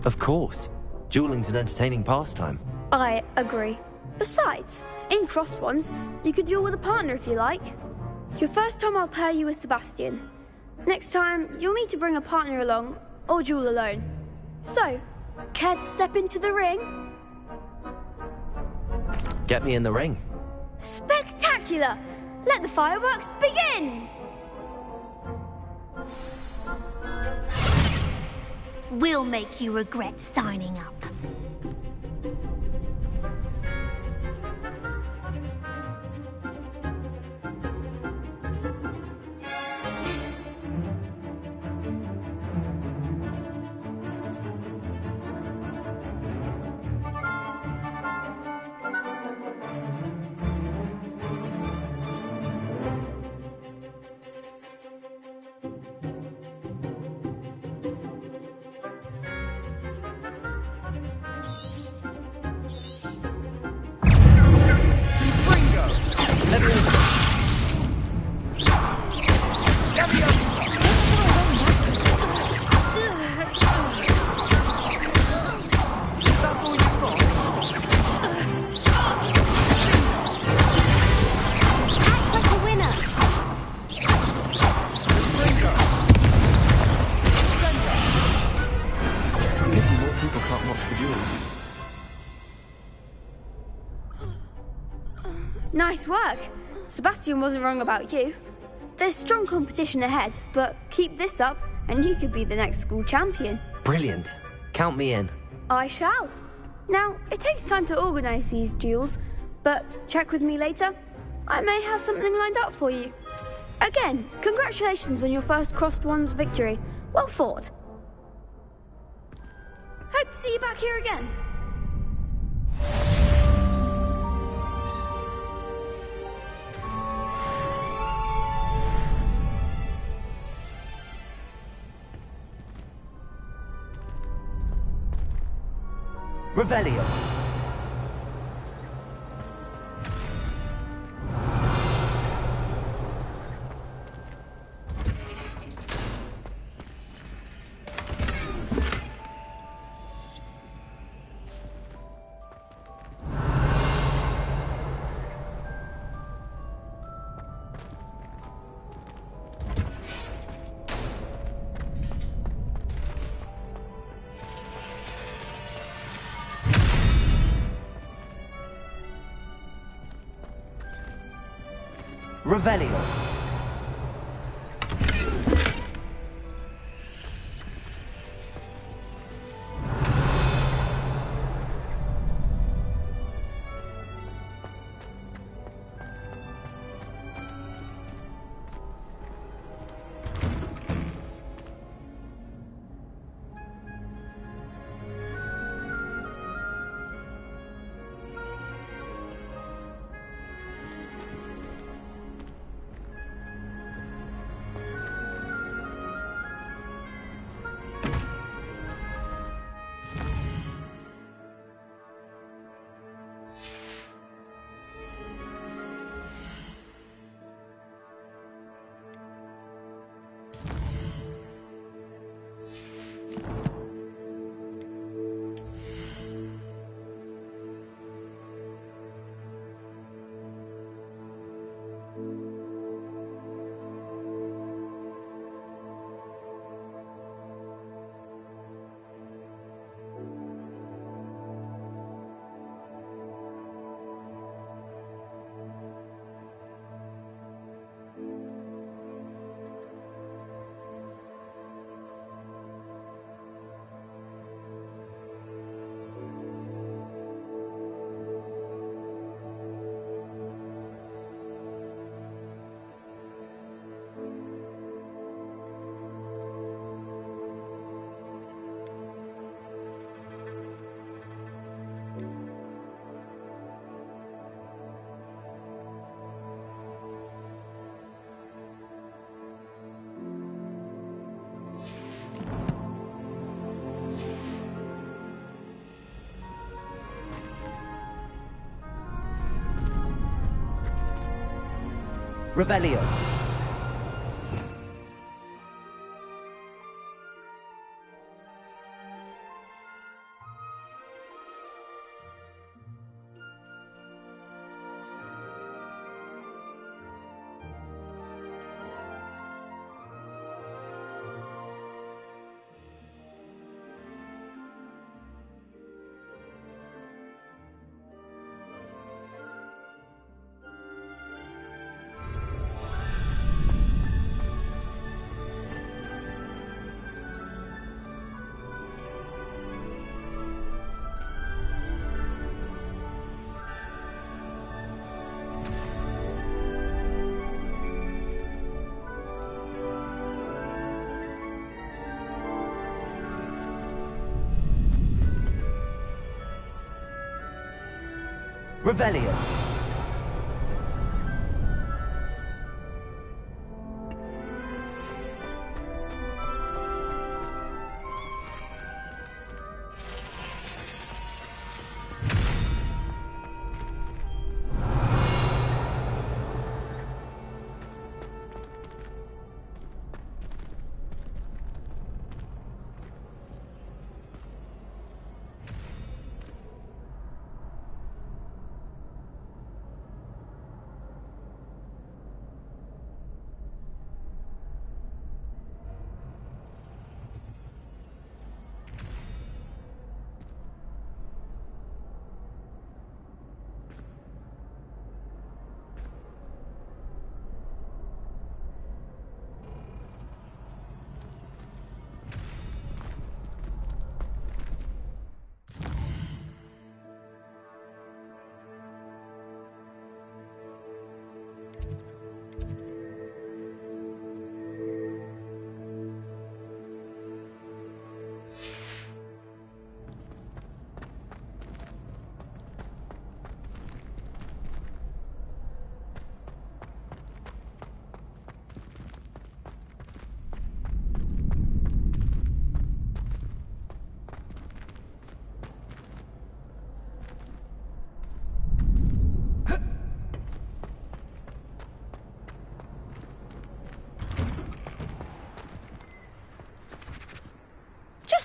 Of course. Dueling's an entertaining pastime. I agree. Besides, in crossed ones, you could duel with a partner if you like. Your first time I'll pair you with Sebastian. Next time, you'll need to bring a partner along, or duel alone. So, care to step into the ring? Get me in the ring. Spectacular! Let the fireworks begin! We'll make you regret signing up. Nice work. Sebastian wasn't wrong about you. There's strong competition ahead, but keep this up and you could be the next school champion. Brilliant. Count me in. I shall. Now, it takes time to organise these duels, but check with me later. I may have something lined up for you. Again, congratulations on your first crossed wands victory. Well fought. Hope to see you back here again. Revelio. Revelio. Revelio. Revelio.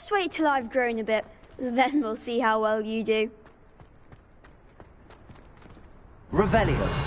Just wait till I've grown a bit, then we'll see how well you do. Revelio.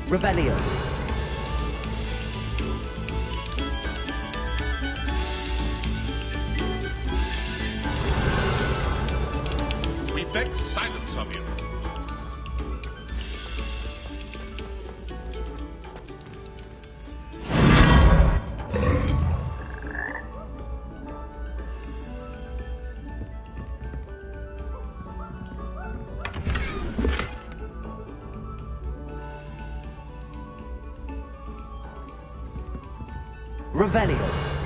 Revelio. We beg silence of you. Revelio.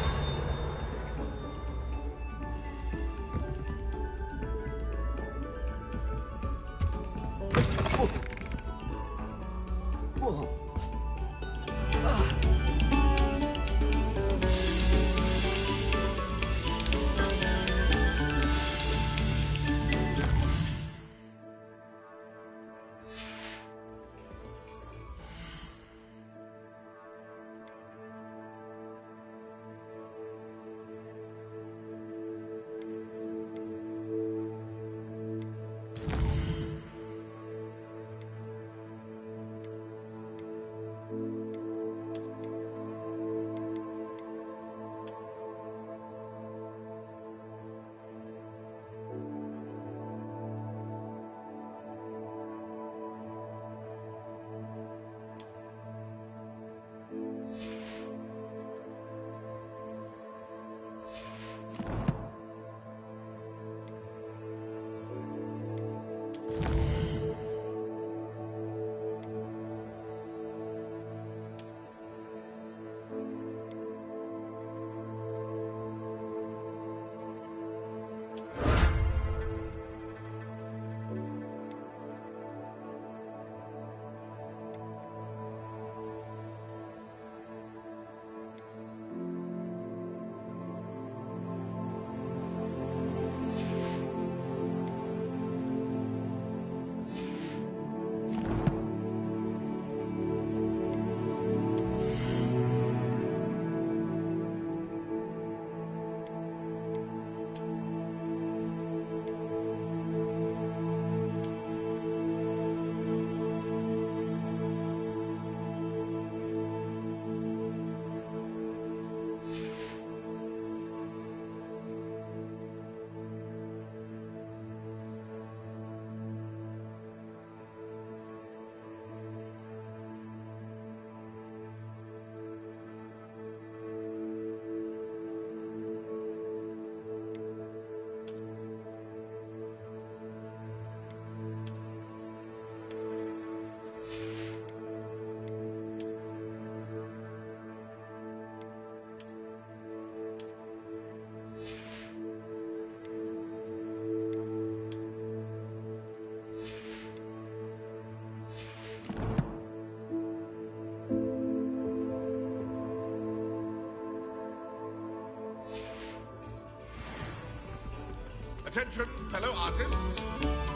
Attention, fellow artists.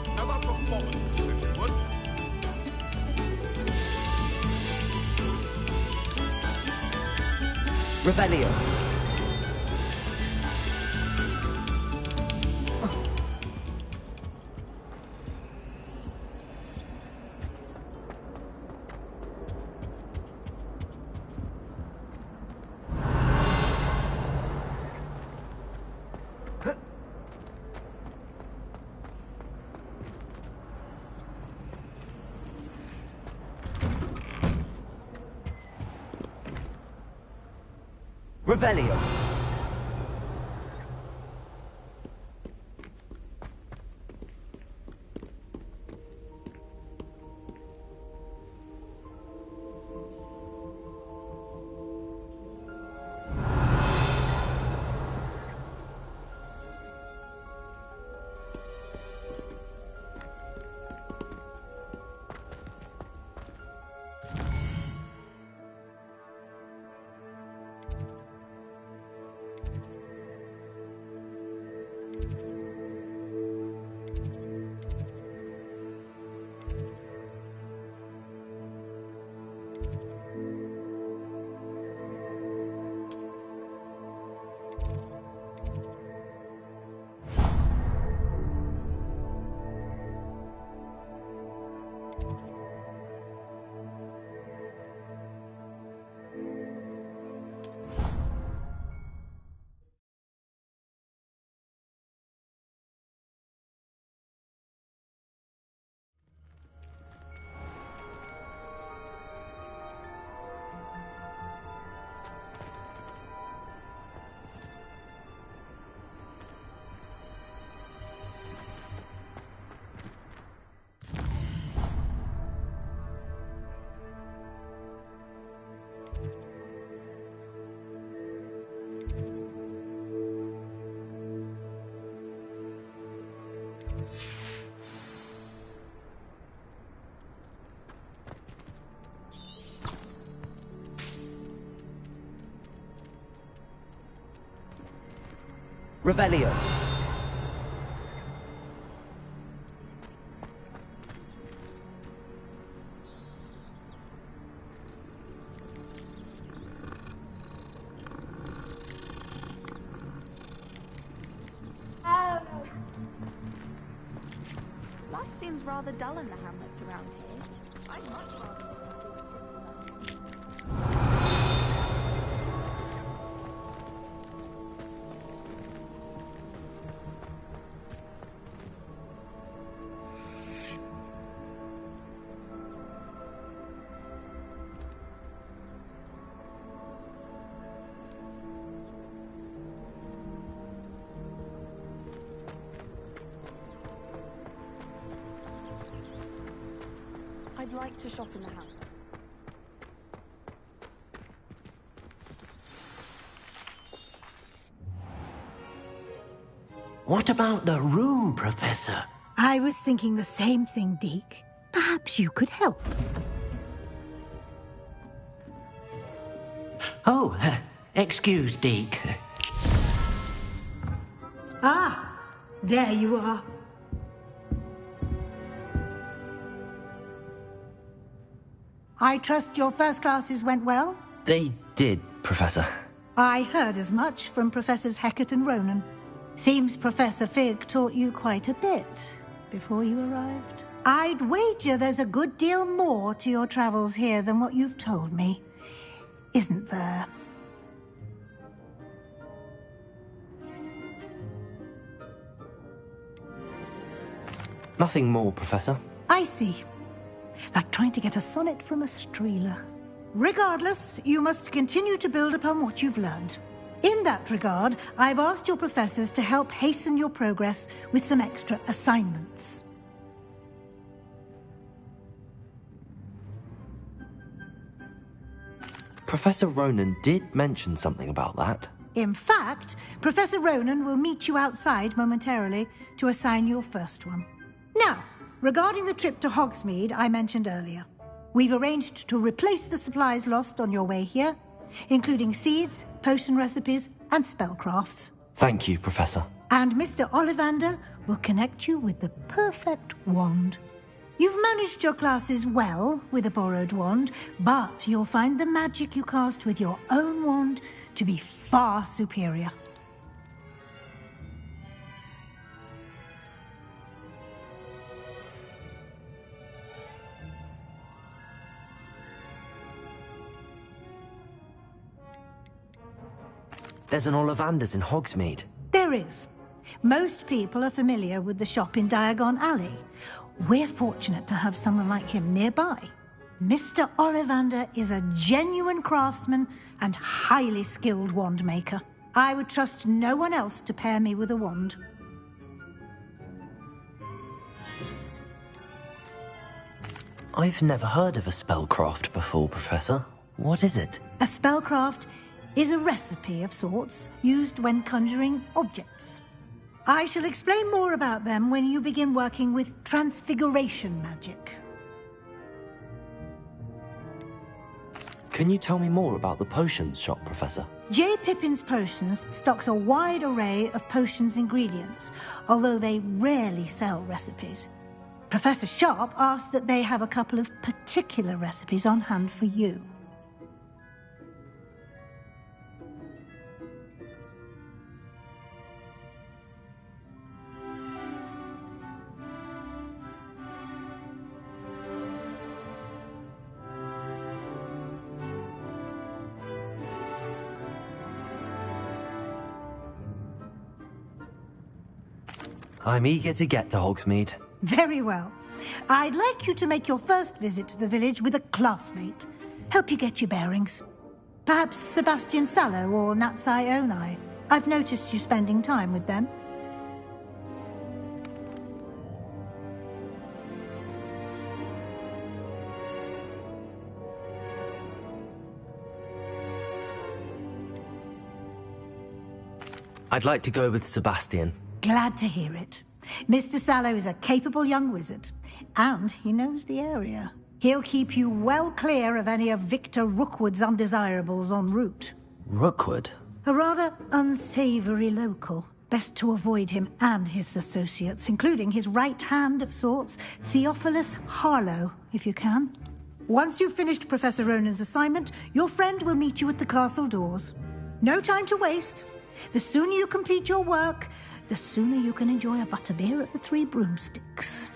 Another performance, if you would. Revelio. Revelio. Revelio. Life seems rather dull in the hamlets around here. I'd much rather... I'd like to shop in the house. What about the room, Professor? I was thinking the same thing, Deke. Perhaps you could help. Oh, excuse, Deke. Ah, there you are. I trust your first classes went well? They did, Professor. I heard as much from Professors Hecat and Ronan. Seems Professor Fig taught you quite a bit before you arrived. I'd wager there's a good deal more to your travels here than what you've told me. Isn't there? Nothing more, Professor. I see. Like trying to get a sonnet from a streeler. Regardless, you must continue to build upon what you've learned. In that regard, I've asked your professors to help hasten your progress with some extra assignments. Professor Ronan did mention something about that. In fact, Professor Ronan will meet you outside momentarily to assign your first one. Now, regarding the trip to Hogsmeade I mentioned earlier, we've arranged to replace the supplies lost on your way here, including seeds, potion recipes, and spellcrafts. Thank you, Professor. And Mr. Ollivander will connect you with the perfect wand. You've managed your classes well with a borrowed wand, but you'll find the magic you cast with your own wand to be far superior. There's an Ollivander's in Hogsmeade. There is. Most people are familiar with the shop in Diagon Alley. We're fortunate to have someone like him nearby. Mr. Ollivander is a genuine craftsman and highly skilled wand maker. I would trust no one else to pair me with a wand. I've never heard of a spellcraft before, Professor. What is it? A spellcraft is a recipe of sorts used when conjuring objects. I shall explain more about them when you begin working with transfiguration magic. Can you tell me more about the potions shop, Professor? J. Pippin's Potions stocks a wide array of potions ingredients, although they rarely sell recipes. Professor Sharp asked that they have a couple of particular recipes on hand for you. I'm eager to get to Hogsmeade. Very well. I'd like you to make your first visit to the village with a classmate. Help you get your bearings. Perhaps Sebastian Sallow or Natsai Onai. I've noticed you spending time with them. I'd like to go with Sebastian. Glad to hear it. Mr. Sallow is a capable young wizard, and he knows the area. He'll keep you well clear of any of Victor Rookwood's undesirables en route. Rookwood? A rather unsavory local. Best to avoid him and his associates, including his right hand of sorts, Theophilus Harlow, if you can. Once you've finished Professor Ronan's assignment, your friend will meet you at the castle doors. No time to waste. The sooner you complete your work, the sooner you can enjoy a butterbeer at the Three Broomsticks.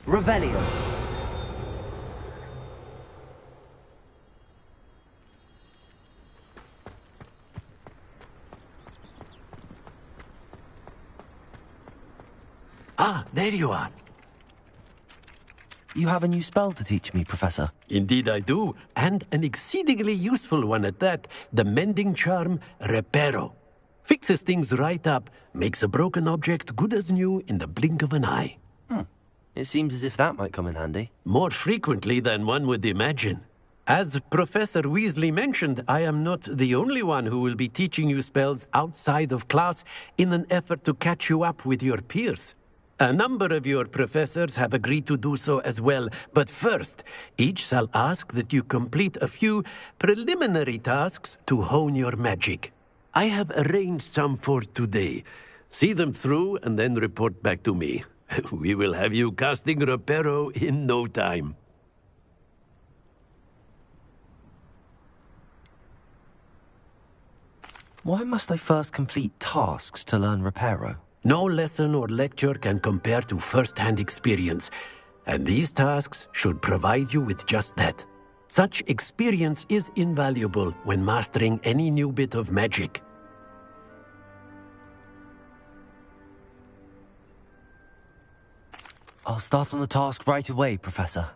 Revelio. there you are. You have a new spell to teach me, Professor. Indeed I do, and an exceedingly useful one at that. The mending charm, Reparo. Fixes things right up, makes a broken object good as new in the blink of an eye. It seems as if that might come in handy. More frequently than one would imagine. As Professor Weasley mentioned, I am not the only one who will be teaching you spells outside of class in an effort to catch you up with your peers. A number of your professors have agreed to do so as well, but first, each shall ask that you complete a few preliminary tasks to hone your magic. I have arranged some for today. See them through and then report back to me. We will have you casting Reparo in no time. Why must I first complete tasks to learn Reparo? No lesson or lecture can compare to first-hand experience, and these tasks should provide you with just that. Such experience is invaluable when mastering any new bit of magic. I'll start on the task right away, Professor.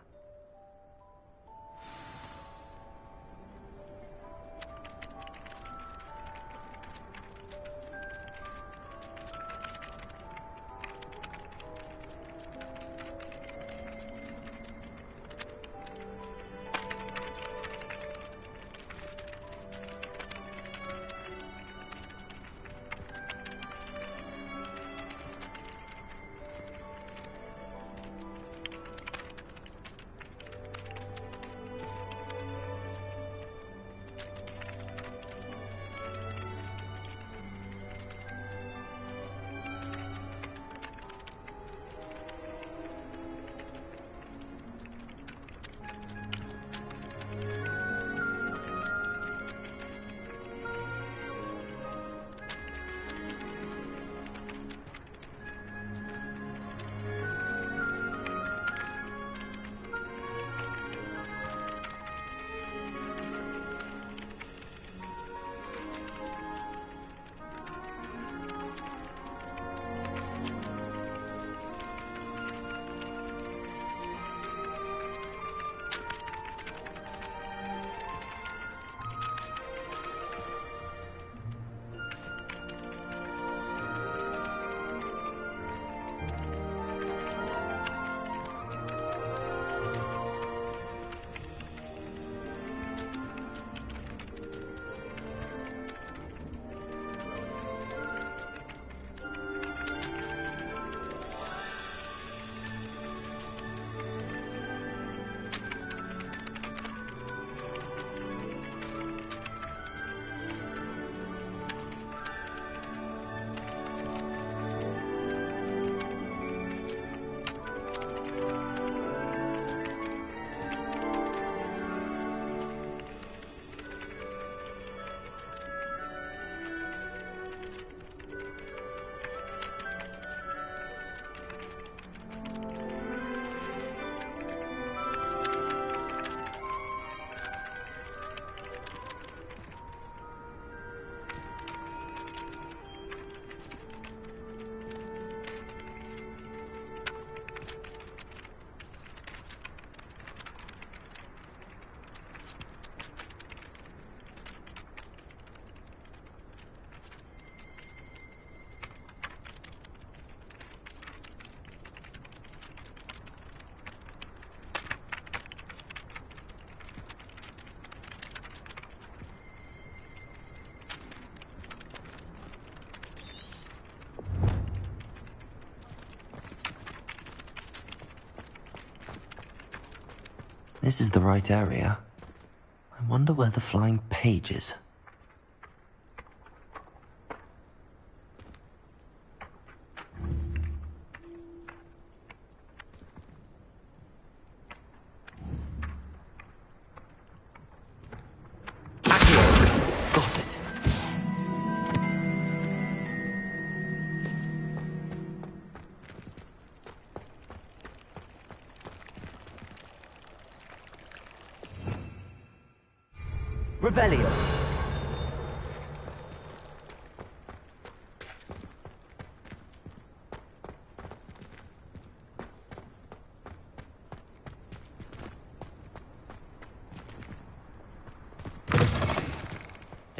This is the right area. I wonder where the flying page is. Got it. Revelio.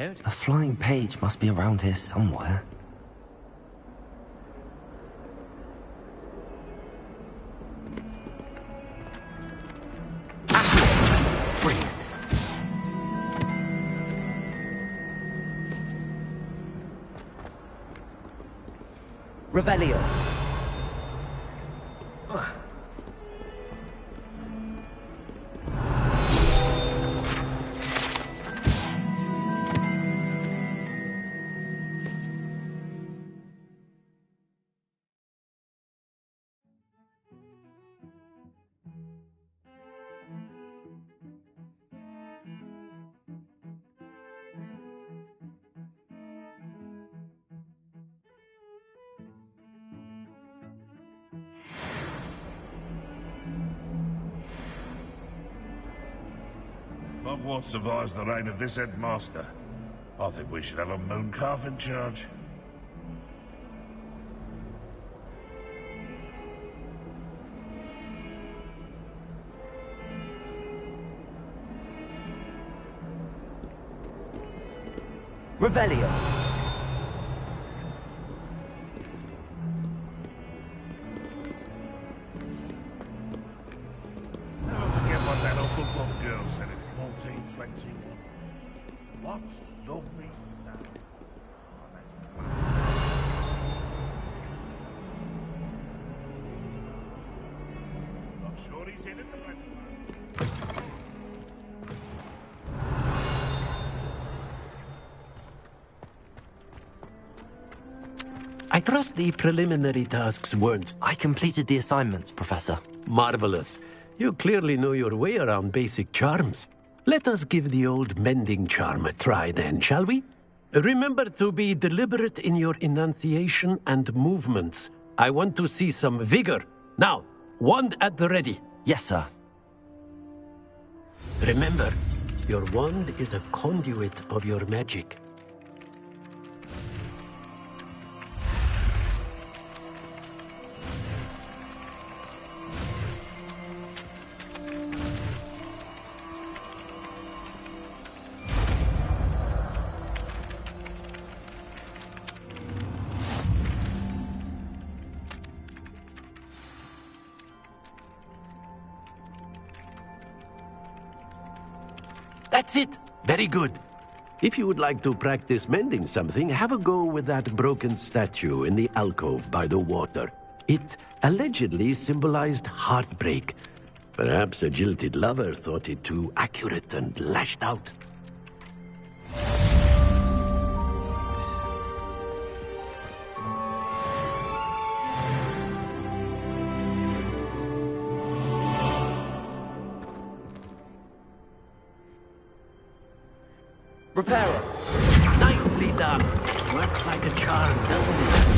dude. A flying page must be around here somewhere. Brilliant. Revelio. Hogwart survives the reign of this headmaster. I think we should have a moon calf in charge. Revelio. Never forget what that awful buff girl said in 1421. What lovely sound. Not sure he's in at the present moment. I trust the preliminary tasks weren't... I completed the assignments, Professor. Marvelous. You clearly know your way around basic charms. Let us give the old mending charm a try then, shall we? Remember to be deliberate in your enunciation and movements. I want to see some vigor. Now, wand at the ready. Yes, sir. Remember, your wand is a conduit of your magic. That's it! Very good. If you would like to practice mending something, have a go with that broken statue in the alcove by the water. It allegedly symbolized heartbreak. Perhaps a jilted lover thought it too accurate and lashed out. Reparo. Nicely done. Works like a charm, doesn't it?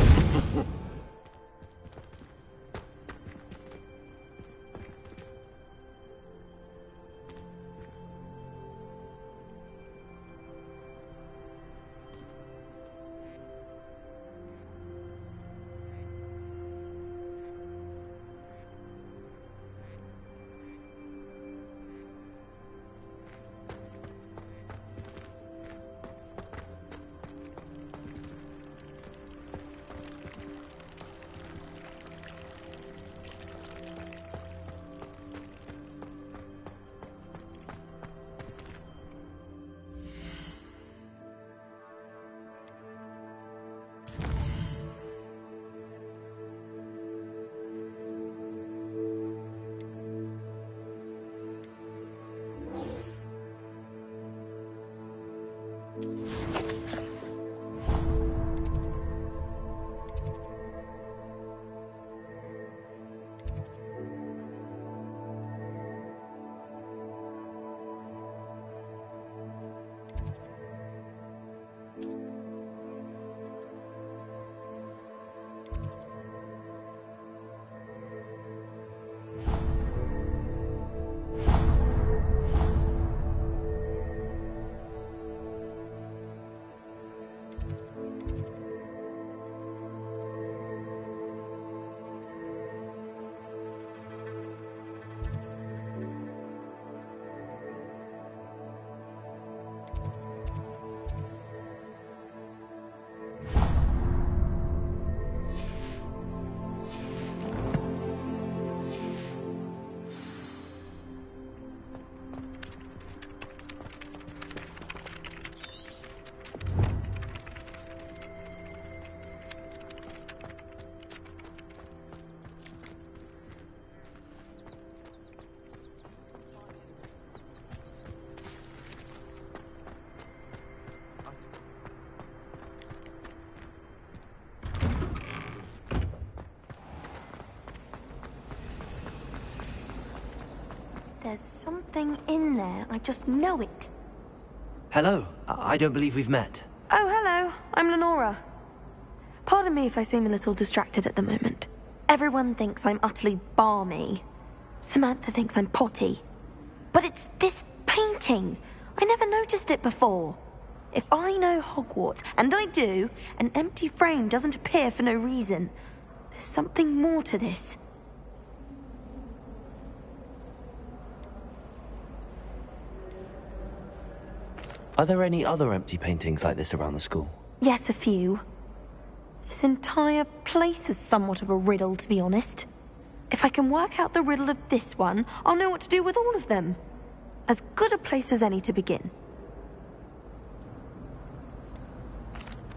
There's something in there. I just know it. Hello. I don't believe we've met. Oh, hello. I'm Lenora. Pardon me if I seem a little distracted at the moment. Everyone thinks I'm utterly balmy. Samantha thinks I'm potty. But it's this painting. I never noticed it before. If I know Hogwarts, and I do, an empty frame doesn't appear for no reason. There's something more to this. Are there any other empty paintings like this around the school? Yes, a few. This entire place is somewhat of a riddle, to be honest. If I can work out the riddle of this one, I'll know what to do with all of them. As good a place as any to begin.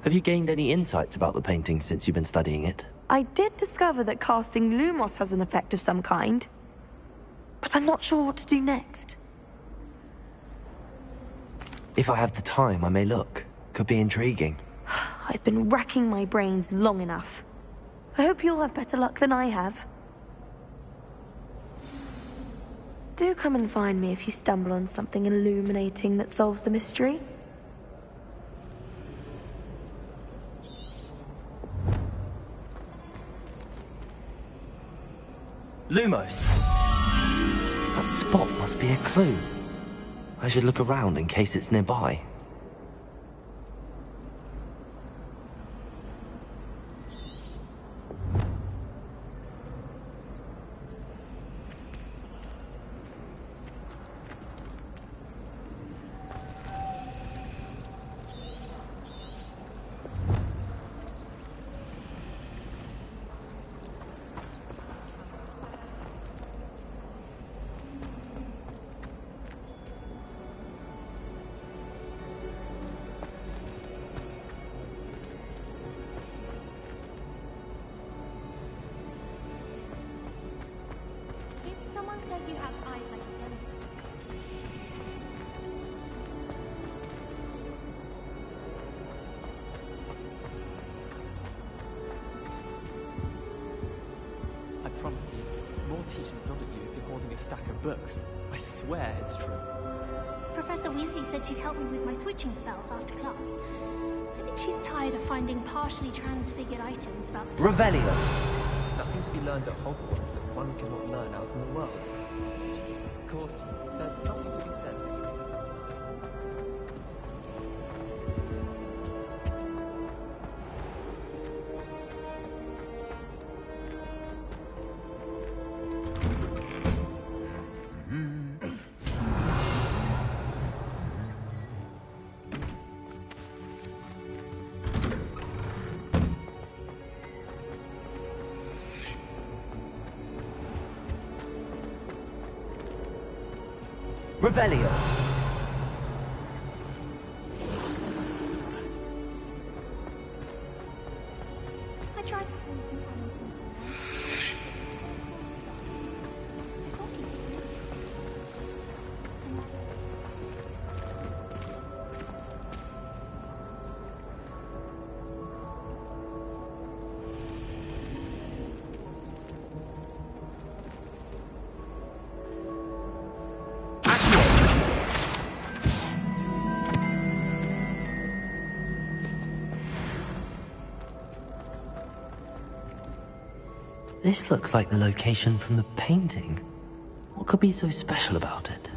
Have you gained any insights about the painting since you've been studying it? I did discover that casting Lumos has an effect of some kind. But I'm not sure what to do next. If I have the time, I may look. Could be intriguing. I've been racking my brains long enough. I hope you'll have better luck than I have. Do come and find me if you stumble on something illuminating that solves the mystery. Lumos! That spot must be a clue. I should look around in case it's nearby. Someone says you have eyes like a jelly. I promise you, more teachers nod at you if you're holding a stack of books. I swear it's true. Professor Weasley said she'd help me with my switching spells after class. I think she's tired of finding partially transfigured items about the... Revelio! Nothing to be learned at Hogwarts that one cannot learn out in the world. Of course, there's something to be said. Revelio! I tried... This looks like the location from the painting. What could be so special about it?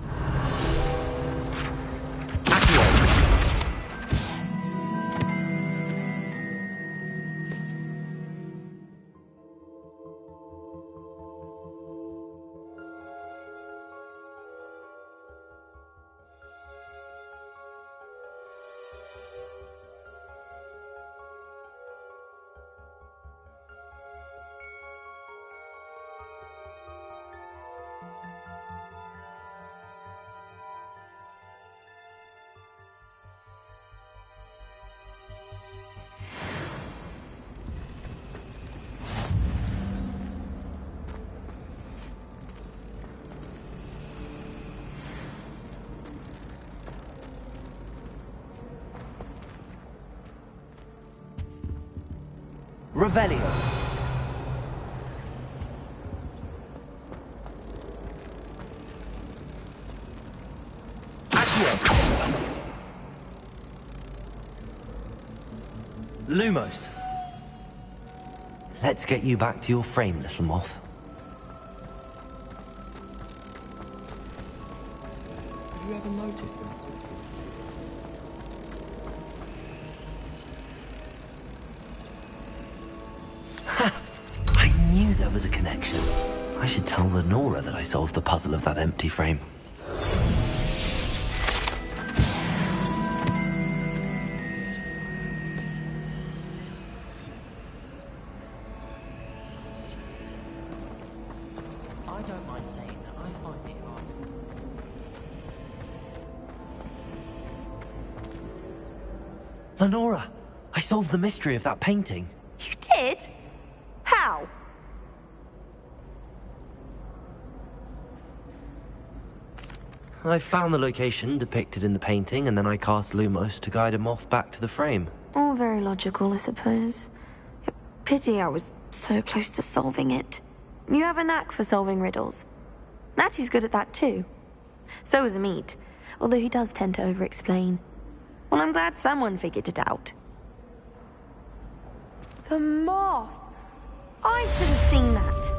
Revelio! Lumos. Let's get you back to your frame, little moth. Have you ever noticed them? I knew there was a connection. I should tell Lenora that I solved the puzzle of that empty frame. I don't mind saying that I find it hard to... Lenora, I solved the mystery of that painting. You did? How? I found the location depicted in the painting, and then I cast Lumos to guide a moth back to the frame. All very logical, I suppose. Pity I was so close to solving it. You have a knack for solving riddles. Natty's good at that too. So is Amit, although he does tend to over-explain. Well, I'm glad someone figured it out. The moth! I should have seen that.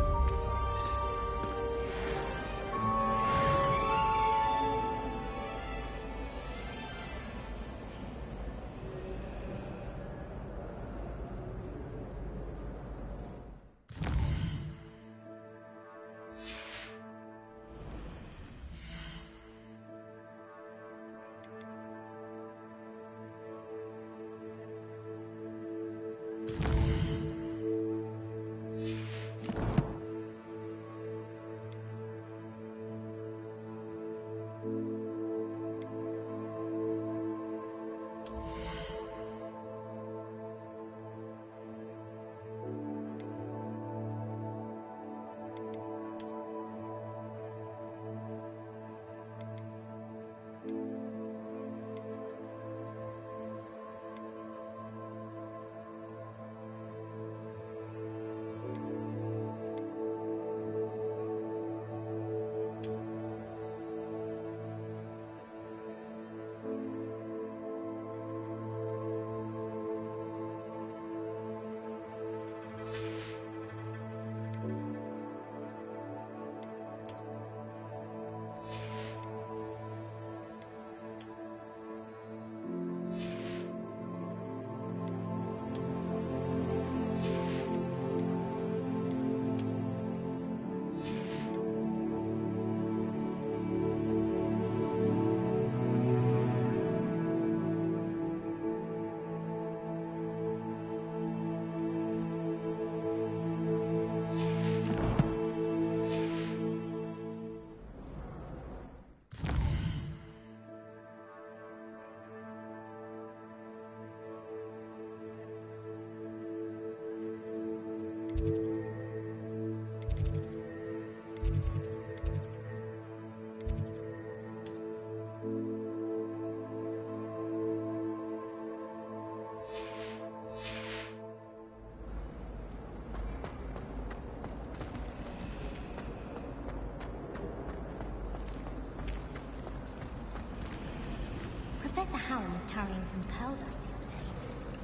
Professor Howell was carrying some pearl dust the other day,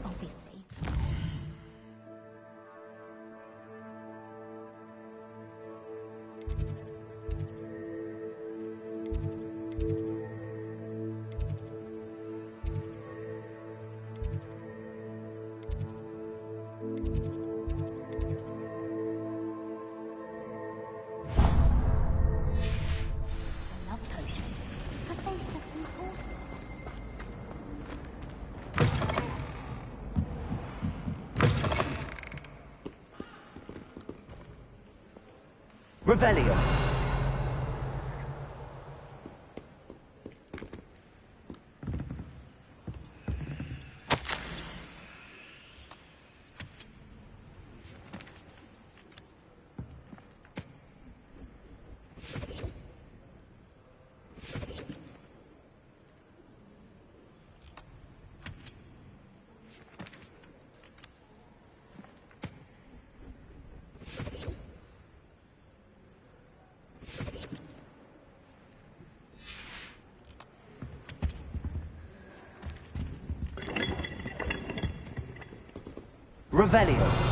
obviously. A love potion. I think that's important. Revelio. Revelio.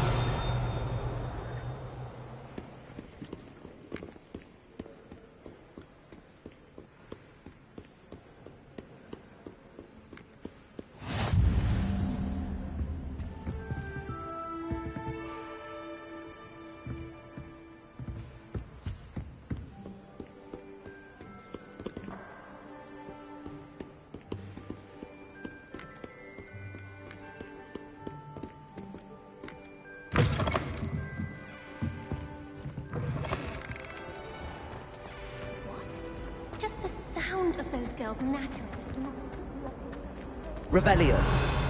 Just the sound of those girls nattering. Revelio.